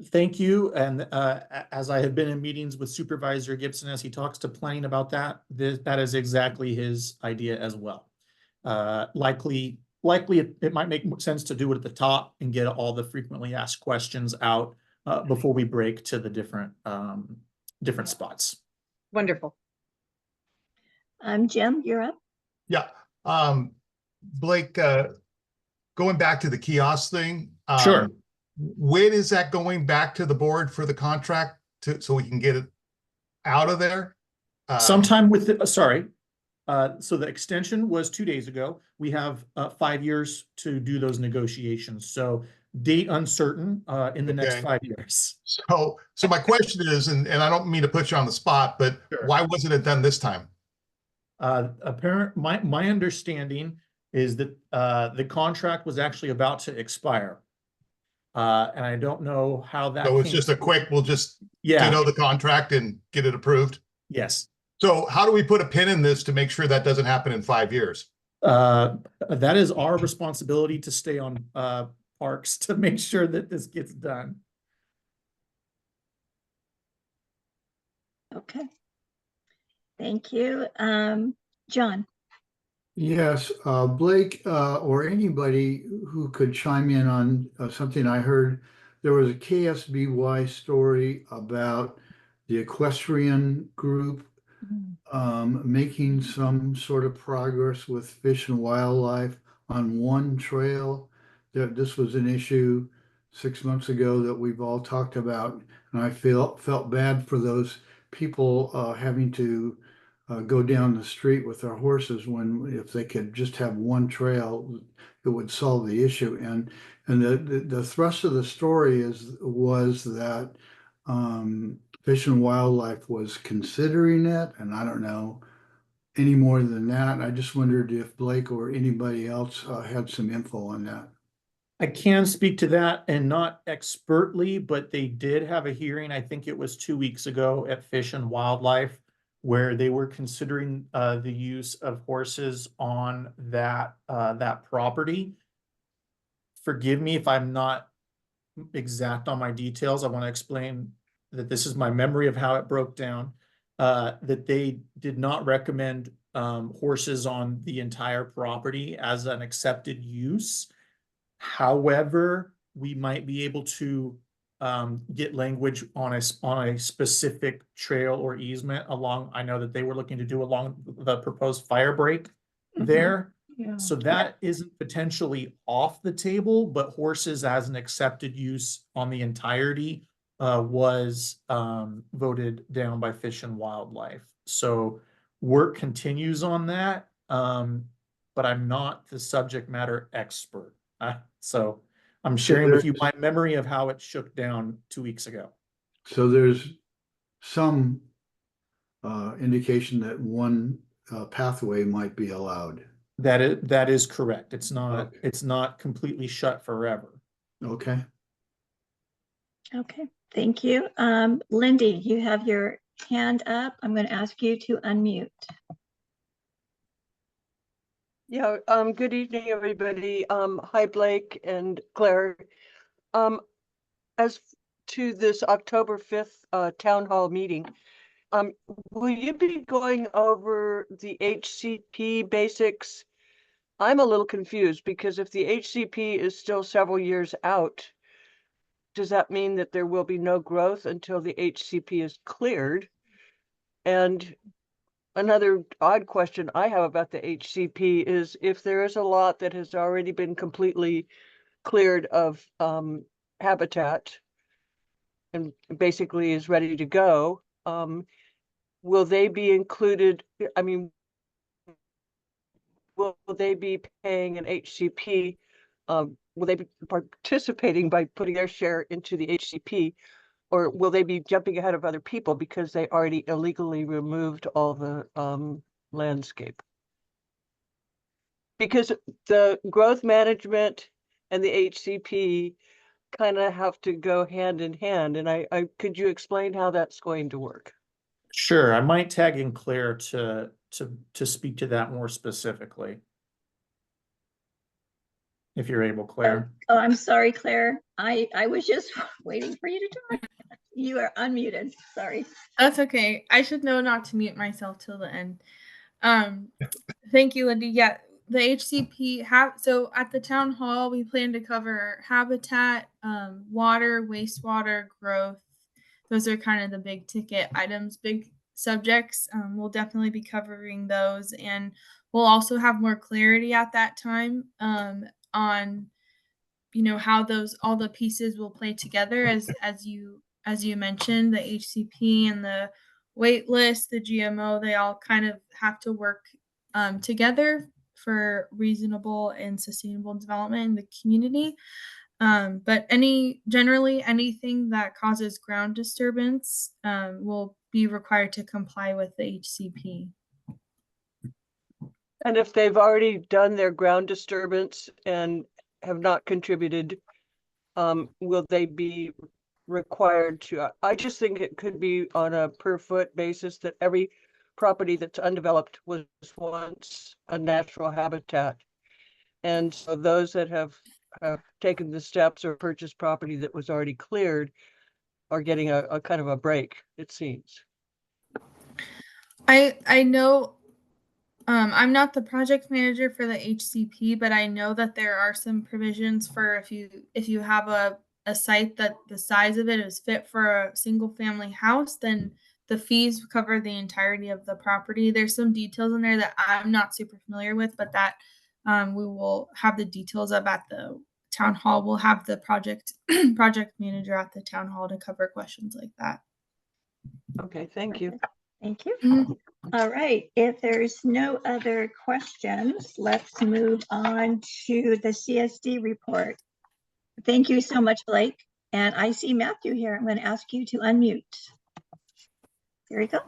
Thank you. And as I have been in meetings with Supervisor Gibson, as he talks to planning about that, that is exactly his idea as well. Likely it might make sense to do it at the top and get all the frequently asked questions out before we break to the different spots. Wonderful. Jim, you're up. Yeah. Blake, going back to the kiosk thing. Sure. When is that going back to the board for the contract so we can get it out of there? Sometime with the, sorry. So the extension was 2 days ago. We have 5 years to do those negotiations. So date uncertain in the next 5 years. So my question is, and I don't mean to put you on the spot, but sure, why wasn't it done this time? My understanding is that the contract was actually about to expire. And I don't know how that So it's came. just a quick, we'll just Yeah, ditto the contract and get it approved. yes. So how do we put a pin in this to make sure that doesn't happen in 5 years? That is our responsibility to stay on parks to make sure that this gets done. Okay. Thank you. John. Yes, Blake, or anybody who could chime in on something I heard. There was a KSBY story about the equestrian group making some sort of progress with Fish and Wildlife on one trail. That this was an issue 6 months ago that we've all talked about, and I felt bad for those people having to go down the street with their horses when if they could just have one trail, it would solve the issue. And the thrust of the story was that Fish and Wildlife was considering it, and I don't know any more than that. I just wondered if Blake or anybody else had some info on that. I can speak to that, and not expertly, but they did have a hearing, I think it was 2 weeks ago at Fish and Wildlife, where they were considering the use of horses on that property. Forgive me if I'm not exact on my details. I want to explain that this is my memory of how it broke down. That they did not recommend horses on the entire property as an accepted use. However, we might be able to get language on a specific trail or easement along. I know that they were looking to do along the proposed fire break there. Yeah. So that isn't potentially off the table, but horses as an accepted use on the entirety was voted down by Fish and Wildlife. So work continues on that, but I'm not the subject matter expert. So I'm sharing with you my memory of how it shook down 2 weeks ago. So there's some indication that one pathway might be allowed. That is correct. It's not Okay. it's not completely shut forever. Okay. Okay, thank you. Lindy, you have your hand up. I'm going to ask you to unmute. Yeah, good evening, everybody. Hi, Blake and Claire. As to this October 5th town hall meeting, will you be going over the HCP basics? I'm a little confused because if the HCP is still several years out, does that mean that there will be no growth until the HCP is cleared? And another odd question I have about the HCP is if there is a lot that has already been completely cleared of habitat and basically is ready to go, will they be included? I mean, will they be paying an HCP? Will they be participating by putting their share into the HCP? Or will they be jumping ahead of other people because they already illegally removed all the landscape? Because the growth management and the HCP kind of have to go hand in hand. And I could you explain how that's going to work? Sure, I might tag in Claire to speak to that more specifically. If you're able, Claire. Oh, I'm sorry, Claire. I was just waiting for you to talk. You are unmuted. Sorry. That's okay. I should know not to mute myself till the end. Thank you, Lindy. Yeah, the HCP so at the town hall, we plan to cover habitat, water, wastewater, growth. Those are kind of the big ticket items, big subjects. We'll definitely be covering those, and we'll also have more clarity at that time on how all the pieces will play together as you mentioned, the HCP and the wait list, the GMO, they all kind of have to work together for reasonable and sustainable development in the community. But generally anything that causes ground disturbance will be required to comply with the HCP. And if they've already done their ground disturbance and have not contributed, will they be required to? I just think it could be on a per foot basis that every property that's undeveloped was once a natural habitat. And so those that have taken the steps or purchased property that was already cleared are getting a kind of a break, it seems. I know I'm not the project manager for the HCP, but I know that there are some provisions for if you have a site that the size of it is fit for a single family house, then the fees cover the entirety of the property. There's some details in there that I'm not super familiar with, but that we will have the details of at the town hall. We'll have the project manager at the town hall to cover questions like that. Okay, thank you. Thank you. Mhm. All right, if there's no other questions, let's move on to the CSD report. Thank you so much, Blake. And I see Matthew here. I'm going to ask you to unmute. There you go.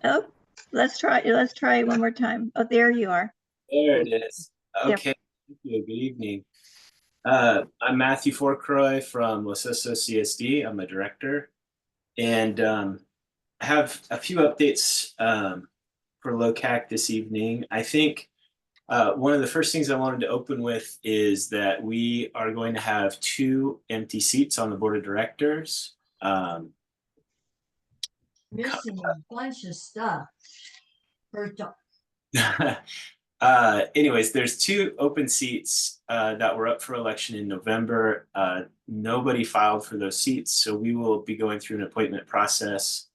Oh, let's try one more time. Oh, there you are. There it is. Yep. Okay. Thank you. Good evening. I'm Matthew Forcroy from LOCAC CSD. I'm a director, and I have a few updates for LOCAC this evening. I think one of the first things I wanted to open with is that we are going to have 2 empty seats on the board of directors. Missing a bunch of stuff. First off, Anyways, there's 2 open seats that were up for election in November. Nobody filed for those seats, so we will be going through an appointment process.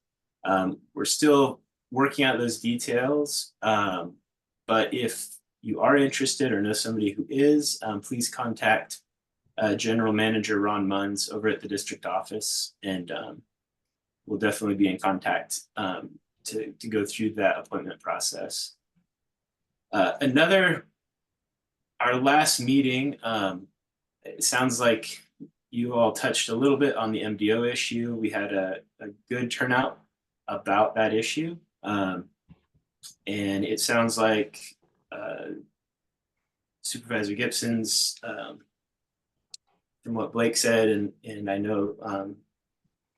We're still working out those details, but if you are interested or know somebody who is, please contact General Manager Ron Munns over at the district office, and we'll definitely be in contact to go through that appointment process. Our last meeting, it sounds like you all touched a little bit on the MDO issue. We had a good turnout about that issue. And it sounds like Supervisor Gibson's, from what Blake said, and I know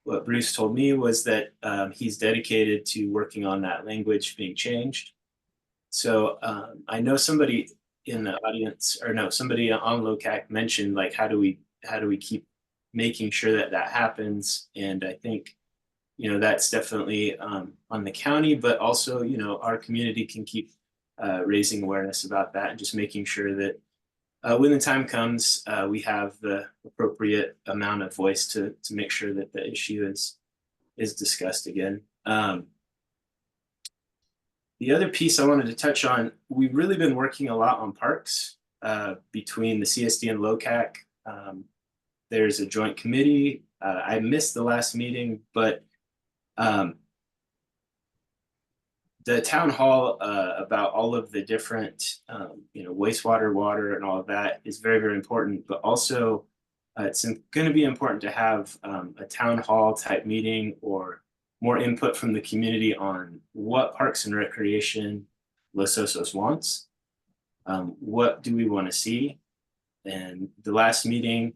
what Bruce told me was that he's dedicated to working on that language being changed. So I know somebody in the audience, or no, somebody on LOCAC mentioned, like, how do we keep making sure that that happens? And I think, you know, that's definitely on the county, but also, you know, our community can keep raising awareness about that and just making sure that when the time comes, we have the appropriate amount of voice to make sure that the issue is discussed again. The other piece I wanted to touch on, we've really been working a lot on parks between the CSD and LOCAC. There's a joint committee. I missed the last meeting, but the town hall about all of the different, you know, wastewater, water, and all of that is very, very important. But also, it's going to be important to have a town hall type meeting or more input from the community on what parks and recreation Los Osos wants. What do we want to see? And the last meeting,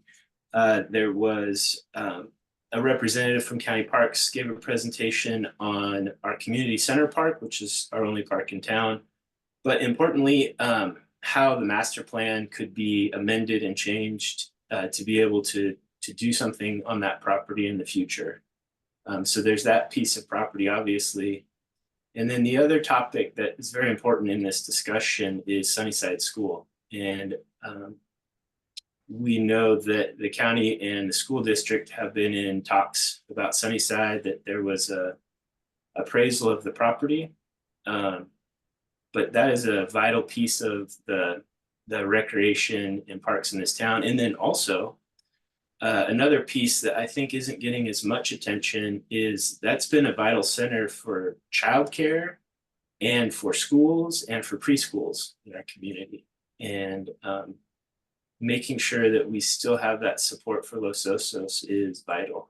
there was a representative from County Parks gave a presentation on our community center park, which is our only park in town. But importantly, how the master plan could be amended and changed to be able to do something on that property in the future. So there's that piece of property, obviously. And then the other topic that is very important in this discussion is Sunnyside School. And we know that the county and the school district have been in talks about Sunnyside, that there was a appraisal of the property. But that is a vital piece of the recreation and parks in this town. And then also, another piece that I think isn't getting as much attention is that's been a vital center for childcare and for schools and for preschools in our community. And making sure that we still have that support for Los Osos is vital.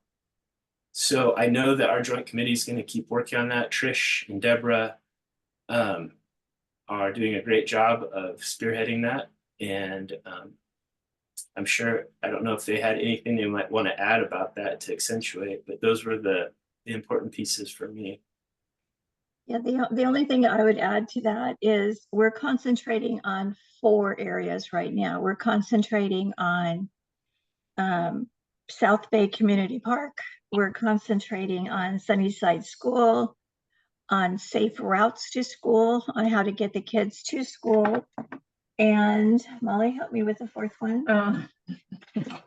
So I know that our joint committee is going to keep working on that. Trish and Deborah are doing a great job of spearheading that. And I'm sure, I don't know if they had anything they might want to add about that to accentuate, but those were the important pieces for me. Yeah, the only thing I would add to that is we're concentrating on 4 areas right now. We're concentrating on South Bay Community Park. We're concentrating on Sunnyside School, on safe routes to school, on how to get the kids to school. And Molly, help me with the 4th one. The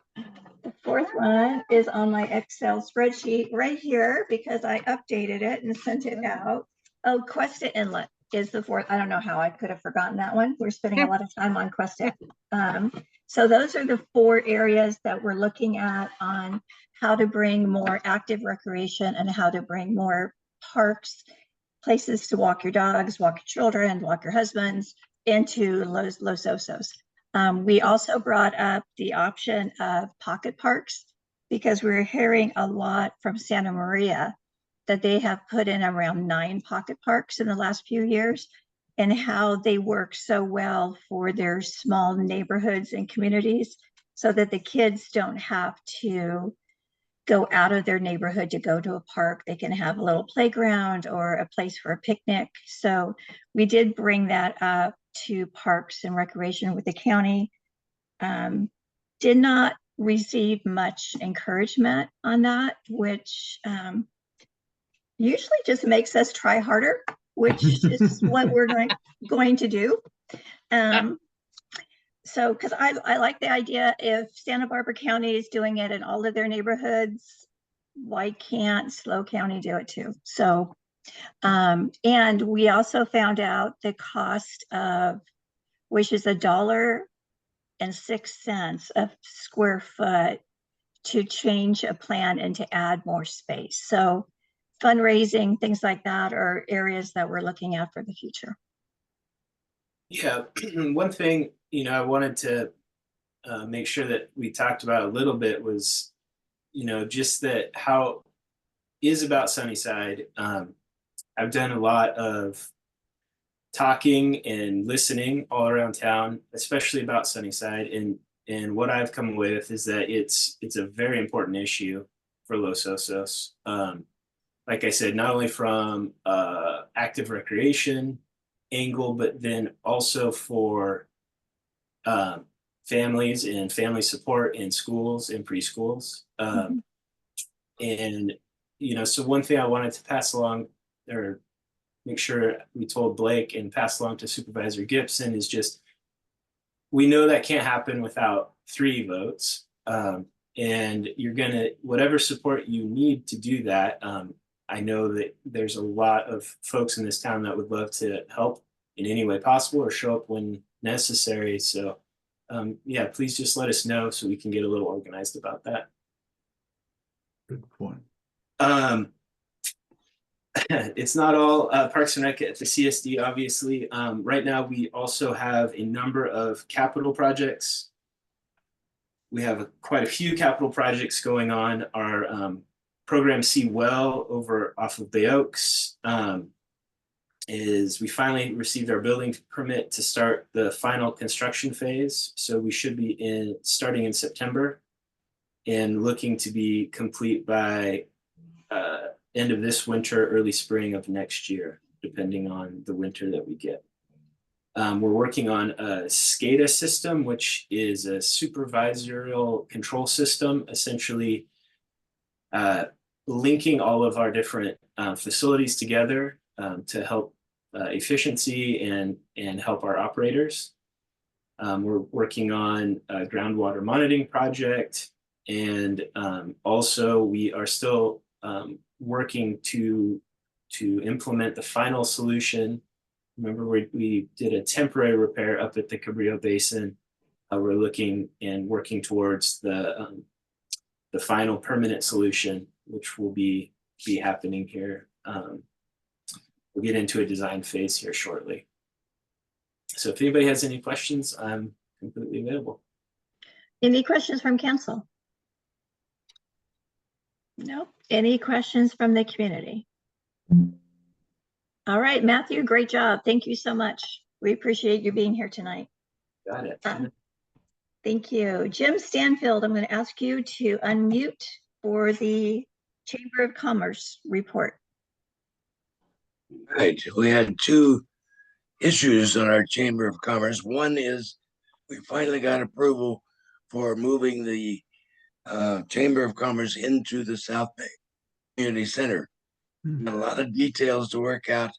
4th one is on my Excel spreadsheet right here because I updated it and sent it out. Oh, Cuesta Inlet is the 4th. I don't know how I could have forgotten that one. We're spending a lot of time on Cuesta. So those are the 4 areas that we're looking at on how to bring more active recreation and how to bring more parks, places to walk your dogs, walk your children, walk your husbands into Los Osos. We also brought up the option of pocket parks because we're hearing a lot from Santa Maria that they have put in around 9 pocket parks in the last few years and how they work so well for their small neighborhoods and communities so that the kids don't have to go out of their neighborhood to go to a park. They can have a little playground or a place for a picnic. So we did bring that up to Parks and Recreation with the county. Did not receive much encouragement on that, which usually just makes us try harder, which is what we're going to do. So, because I like the idea, if Santa Barbara County is doing it in all of their neighborhoods, why can't SLO County do it too? So, and we also found out the cost of, which is $1.06 a square foot to change a plan and to add more space. So fundraising, things like that are areas that we're looking at for the future. Yeah, one thing, I wanted to make sure that we talked about a little bit was, just that how is about Sunnyside. I've done a lot of talking and listening all around town, especially about Sunnyside. And what I've come away with is that it's a very important issue for Los Osos. Like I said, not only from active recreation angle, but then also for families and family support in schools and preschools. And, so one thing I wanted to pass along or make sure we told Blake and pass along to Supervisor Gibson is just, we know that can't happen without 3 votes. And you're whatever support you need to do that. I know that there's a lot of folks in this town that would love to help in any way possible or show up when necessary. So yeah, please just let us know so we can get a little organized about that. Good point. It's not all Parks and Rec at the CSD, obviously. Right now, we also have a number of capital projects. We have quite a few capital projects going on. Our program C Well over off of Bay Oaks we finally received our building permit to start the final construction phase. So we should be starting in September and looking to be complete by end of this winter, early spring of next year, depending on the winter that we get. We're working on a SCADA system, which is a supervisorial control system, essentially linking all of our different facilities together to help efficiency and help our operators. We're working on a groundwater monitoring project, and also we are still working to implement the final solution. Remember, we did a temporary repair up at the Cabrillo Basin. We're looking and working towards the final permanent solution, which will be happening here. We'll get into a design phase here shortly. So if anybody has any questions, I'm completely available. Any questions from council? No. Any questions from the community? All right, Matthew, great job. Thank you so much. We appreciate you being here tonight. Got it. Thank you. Jim Stanfield, I'm going to ask you to unmute for the Chamber of Commerce report. Right, we had two issues on our Chamber of Commerce. One is we finally got approval for moving the Chamber of Commerce into the South Bay Community Center. Got a lot of details to work out,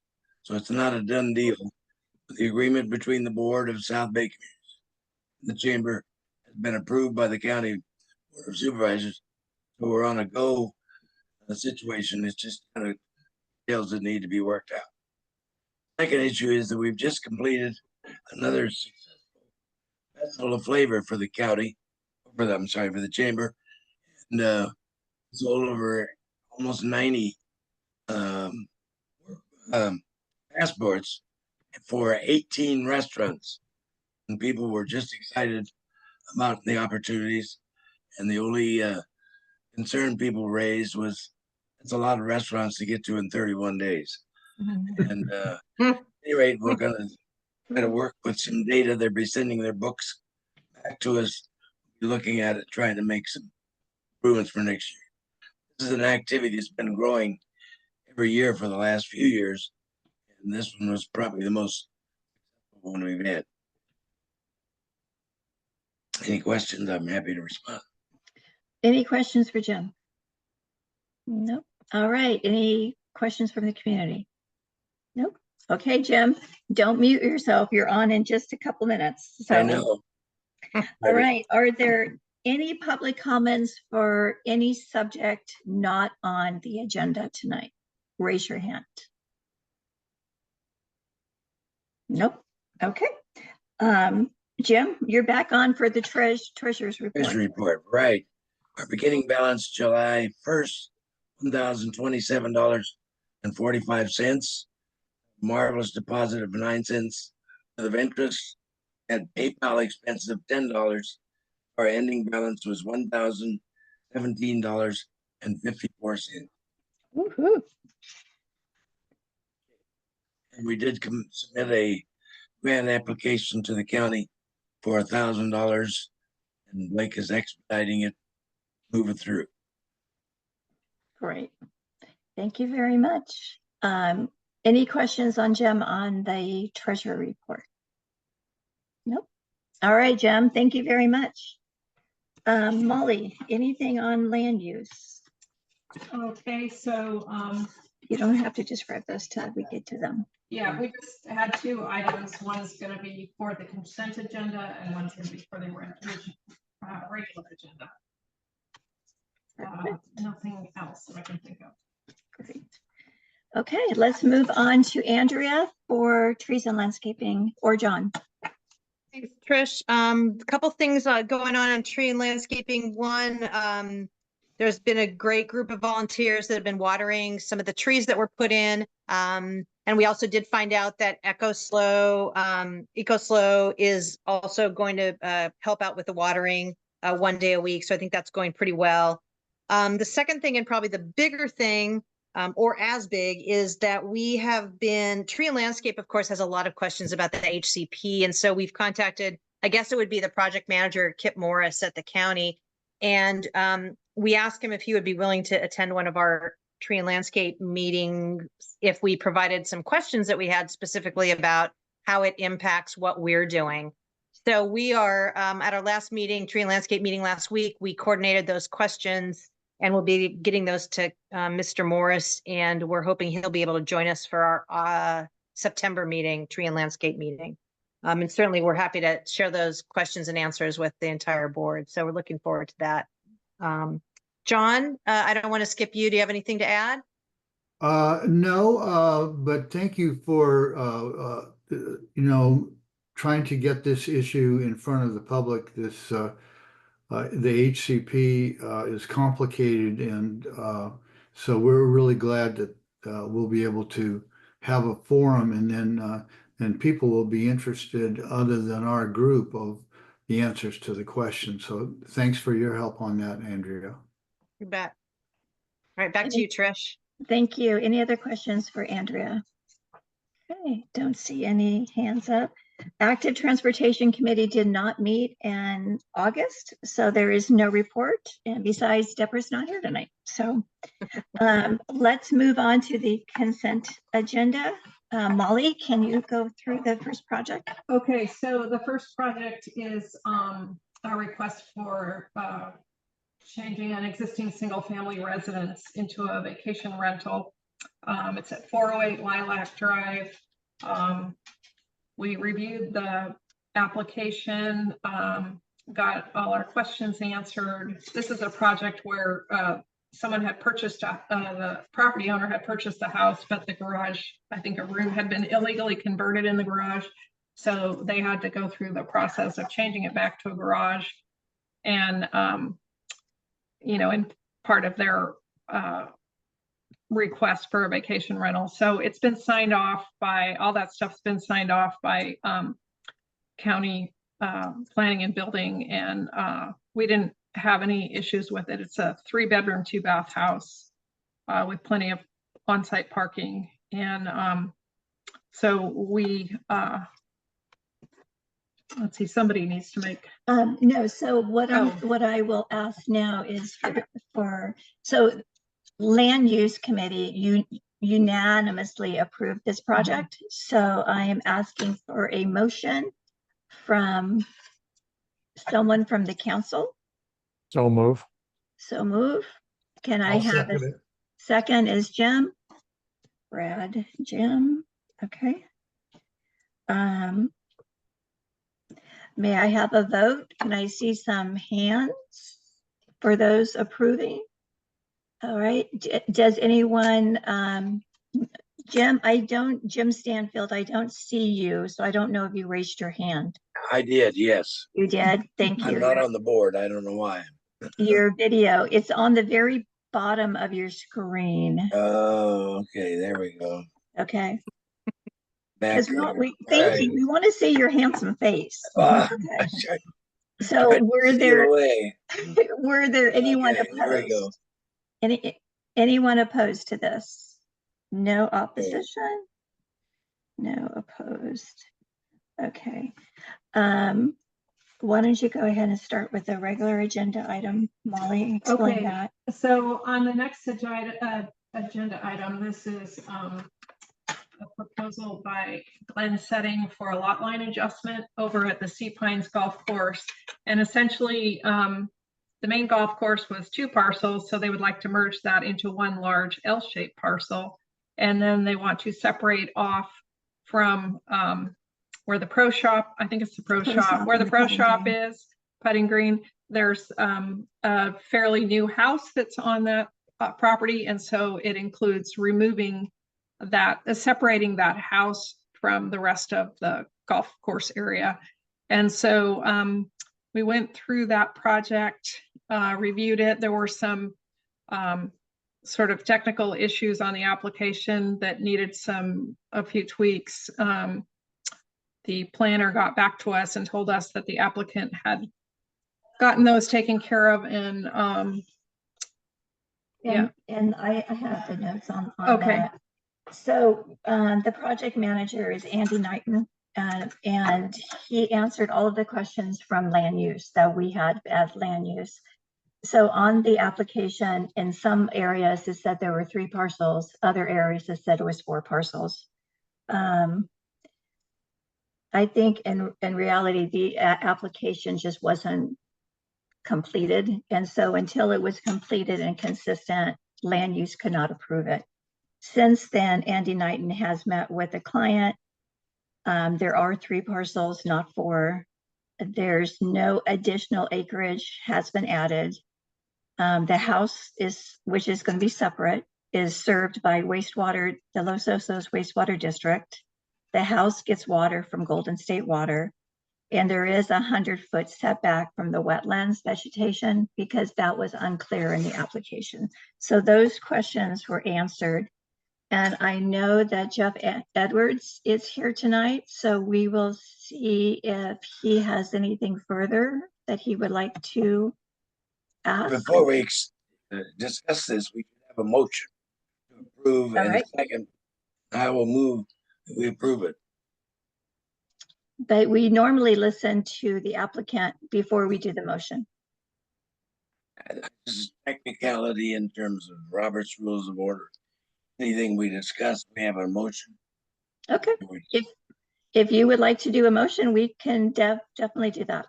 so it's not a done deal. The agreement between the Board of South Bay Communities and the Chamber has been approved by the County Board of Supervisors. So we're on a go situation. It's just kind of details that need to be worked out. Second issue is that we've just completed another successful Festival of Flavor for the county, for the Chamber, and sold over almost 90 passports for 18 restaurants, and people were just excited about the opportunities. And the only concern people raised was it's a lot of restaurants to get to in 31 days. And at any rate, we're going to try to work with some data. They'll be sending their books back to us, looking at it, trying to make some improvements for next year. This is an activity that's been growing every year for the last few years, and this one was probably the most successful one we've had. Any questions? I'm happy to respond. Any questions for Jim? Nope. All right. Any questions from the community? Nope. Okay, Jim, don't mute yourself. You're on in just a couple minutes. So. I know. All right. Are there any public comments for any subject not on the agenda tonight? Raise your hand. Nope. Okay. Jim, you're back on for the treasurer's report. Treasury report, right. Our beginning balance July 1st, $1,027.45. Marvelous deposit of 9 cents of interest and PayPal expenses of $10. Our ending balance was $1,017.54. Woohoo. And we did submit a grant application to the county for $1,000, and Blake is expediting it, move it through. Great. Thank you very much. Any questions on Jim on the treasurer report? Nope. All right, Jim, thank you very much. Molly, anything on land use? Okay, so you don't have to describe those till we get to them. Yeah, we just had two items. One is going to be for the consent agenda and one's going to be for the regular agenda. Nothing else that I can think of. Great. Okay, let's move on to Andrea for trees and landscaping, or John. Thanks, Trish. A couple things going on tree and landscaping. One, there's been a great group of volunteers that have been watering some of the trees that were put in. And we also did find out that EcoSlow is also going to help out with the watering 1 day a week. So I think that's going pretty well. The second thing, and probably the bigger thing, or as big, is that we have been, Tree and Landscape, of course, has a lot of questions about the HCP. And so we've contacted, I guess it would be the project manager, Kip Morris at the county. And we asked him if he would be willing to attend one of our Tree and Landscape meetings if we provided some questions that we had specifically about how it impacts what we're doing. So we are at our last meeting, Tree and Landscape meeting last week, we coordinated those questions and we'll be getting those to Mr. Morris, and we're hoping he'll be able to join us for our September meeting, Tree and Landscape meeting. And certainly we're happy to share those questions and answers with the entire board. So we're looking forward to that. John, I don't want to skip you. Do you have anything to add? No, but thank you for, trying to get this issue in front of the public. This, the HCP is complicated, and so we're really glad that we'll be able to have a forum, and then people will be interested, other than our group, of the answers to the questions. So thanks for your help on that, Andrea. You bet. All right, back to you, Trish. Thank you. Any other questions for Andrea? Okay, don't see any hands up. Active Transportation Committee did not meet in August, so there is no report. And besides, Deborah's not here tonight. So let's move on to the consent agenda. Molly, can you go through the first project? Okay, so the first project is a request for changing an existing single-family residence into a vacation rental. It's at 408 Lilac Drive. We reviewed the application, got all our questions answered. This is a project where someone had purchased, the property owner had purchased the house, but the garage, I think a room had been illegally converted in the garage. So they had to go through the process of changing it back to a garage. And, you know, in part of their request for a vacation rental. So it's been signed off by, all that stuff's been signed off by county planning and building. And we didn't have any issues with it. It's a 3-bedroom, 2-bath house with plenty of on-site parking. And so we, let's see, somebody needs to make. No, so what I will ask now is so Land Use Committee, unanimously approved this project. So I am asking for a motion from someone from the council. So move. So move. Can I I'll have a second it. second? Is Jim? Brad, Jim. Okay. May I have a vote? Can I see some hands for those approving? All right. Does anyone, Jim Stanfield, I don't see you, so I don't know if you raised your hand. I did, yes. You did? Thank you. I'm not on the board. I don't know why. Your video, it's on the very bottom of your screen. Oh, okay, there we go. Okay. Back Thank there. you. We want to see your handsome face. Ah, Okay. So were there anyone Okay, there we go. opposed? Anyone opposed to this? No opposition? No opposed. Okay. Why don't you go ahead and start with the regular agenda item, Molly? Explain Okay. that. So on the next agenda item, this is a proposal by Glenn Setting for a lot line adjustment over at the Sea Pines Golf Course. And essentially, the main golf course was 2 parcels, so they would like to merge that into one large L-shaped parcel. And then they want to separate off from where the pro shop, I think it's the pro shop, where the pro shop is, putting green. There's a fairly new house that's on that property. And so it includes removing that, separating that house from the rest of the golf course area. And so we went through that project, reviewed it. There were some sort of technical issues on the application that needed a few tweaks. The planner got back to us and told us that the applicant had gotten those taken care of. And And I have the notes on okay. that. So the project manager is Andy Knighton, and he answered all of the questions from land use that we had as land use. So on the application, in some areas it said there were 3 parcels, other areas it said it was 4 parcels. I think in reality, the application just wasn't completed. And so until it was completed and consistent, land use could not approve it. Since then, Andy Knighton has met with the client. There are 3 parcels, not 4. There's no additional acreage has been added. The house which is going to be separate, is served by wastewater, the Los Osos wastewater district. The house gets water from Golden State Water. And there is a 100-foot setback from the wetlands vegetation because that was unclear in the application. So those questions were answered. And I know that Jeff Edwards is here tonight, so we will see if he has anything further that he would like to ask. Before we discuss this, we should have a motion to approve All and a right. second. I will move that we approve it. But we normally listen to the applicant before we do the motion. This is technicality in terms of Robert's Rules of Order. Anything we discuss, we have a motion. Okay. If you would like to do a motion, we can definitely do that.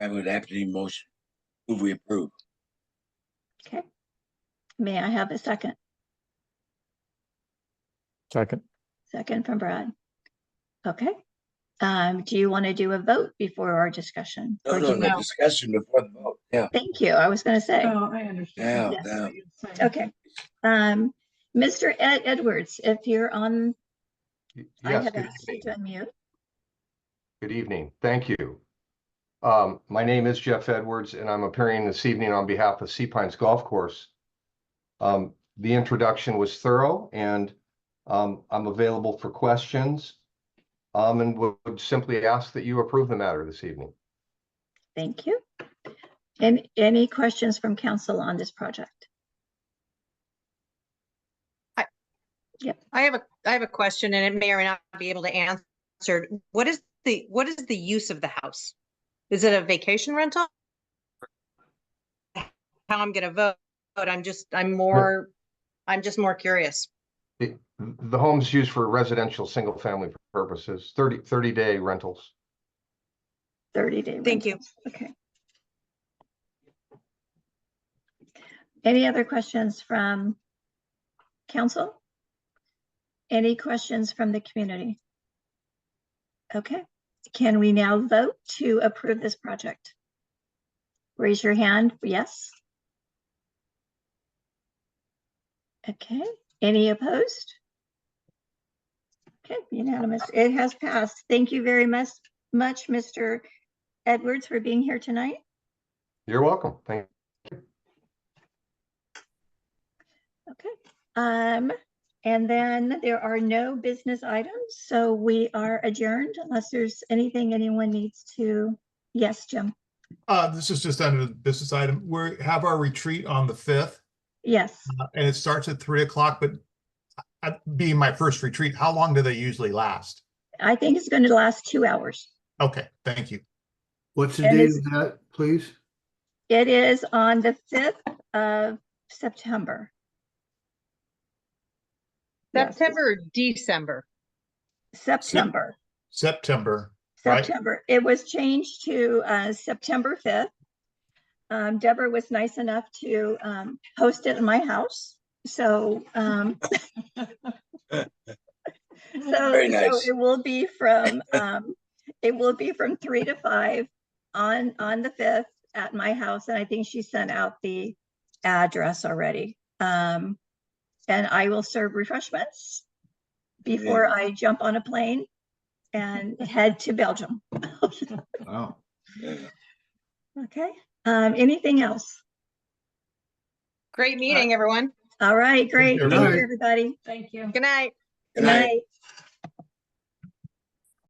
I would have to need motion. Move we approve. Okay. May I have a second? Second. Second from Brad. Okay. Do you want to do a vote before our discussion? No, Or do no, you- no discussion before the vote. Yeah. Thank you. I was going to say. Oh, I understand. Yeah, Yes. yeah. Okay. Mr. Edwards, if you're on, I Yes, have good asked you evening. to unmute. Good evening. Thank you. My name is Jeff Edwards, and I'm appearing this evening on behalf of Sea Pines Golf Course. The introduction was thorough, and I'm available for questions, and would simply ask that you approve the matter this evening. Thank you. And any questions from council on this project? I have a question, and it may or may not be able to answer. What is the use of the house? Is it a vacation rental? How I'm gonna vote, I'm just more curious. The home's used for residential single-family purposes, 30-day rentals. 30-day. Thank you. rentals. Okay. Any other questions from council? Any questions from the community? Okay. Can we now vote to approve this project? Raise your hand. Yes. Okay. Any opposed? Okay, unanimous. It has passed. Thank you very much, Mr. Edwards, for being here tonight. You're welcome. Thank you. Okay. And then there are no business items, so we are adjourned unless there's anything anyone needs to. Yes, Jim. This is just under the business item. We have our retreat on the 5th, Yes. and it starts at 3 o'clock, but being my first retreat, how long do they usually last? I think it's going to last 2 hours. Okay, thank you. What's the And date it's- of that, please? It is on the 5th of September. Yes. September or December? September. September, right? September. It was changed to September 5th. Deborah was nice enough to host it in my house. So, Very nice. so it will be from 3 to 5 on the 5th at my house, and I think she sent out the address already. And I will serve refreshments before I jump on a plane and head to Belgium. Wow. Okay. Anything else? Great meeting, everyone. All right, great. Good Thank night. you, everybody. Thank you. Good night. Good night. Night.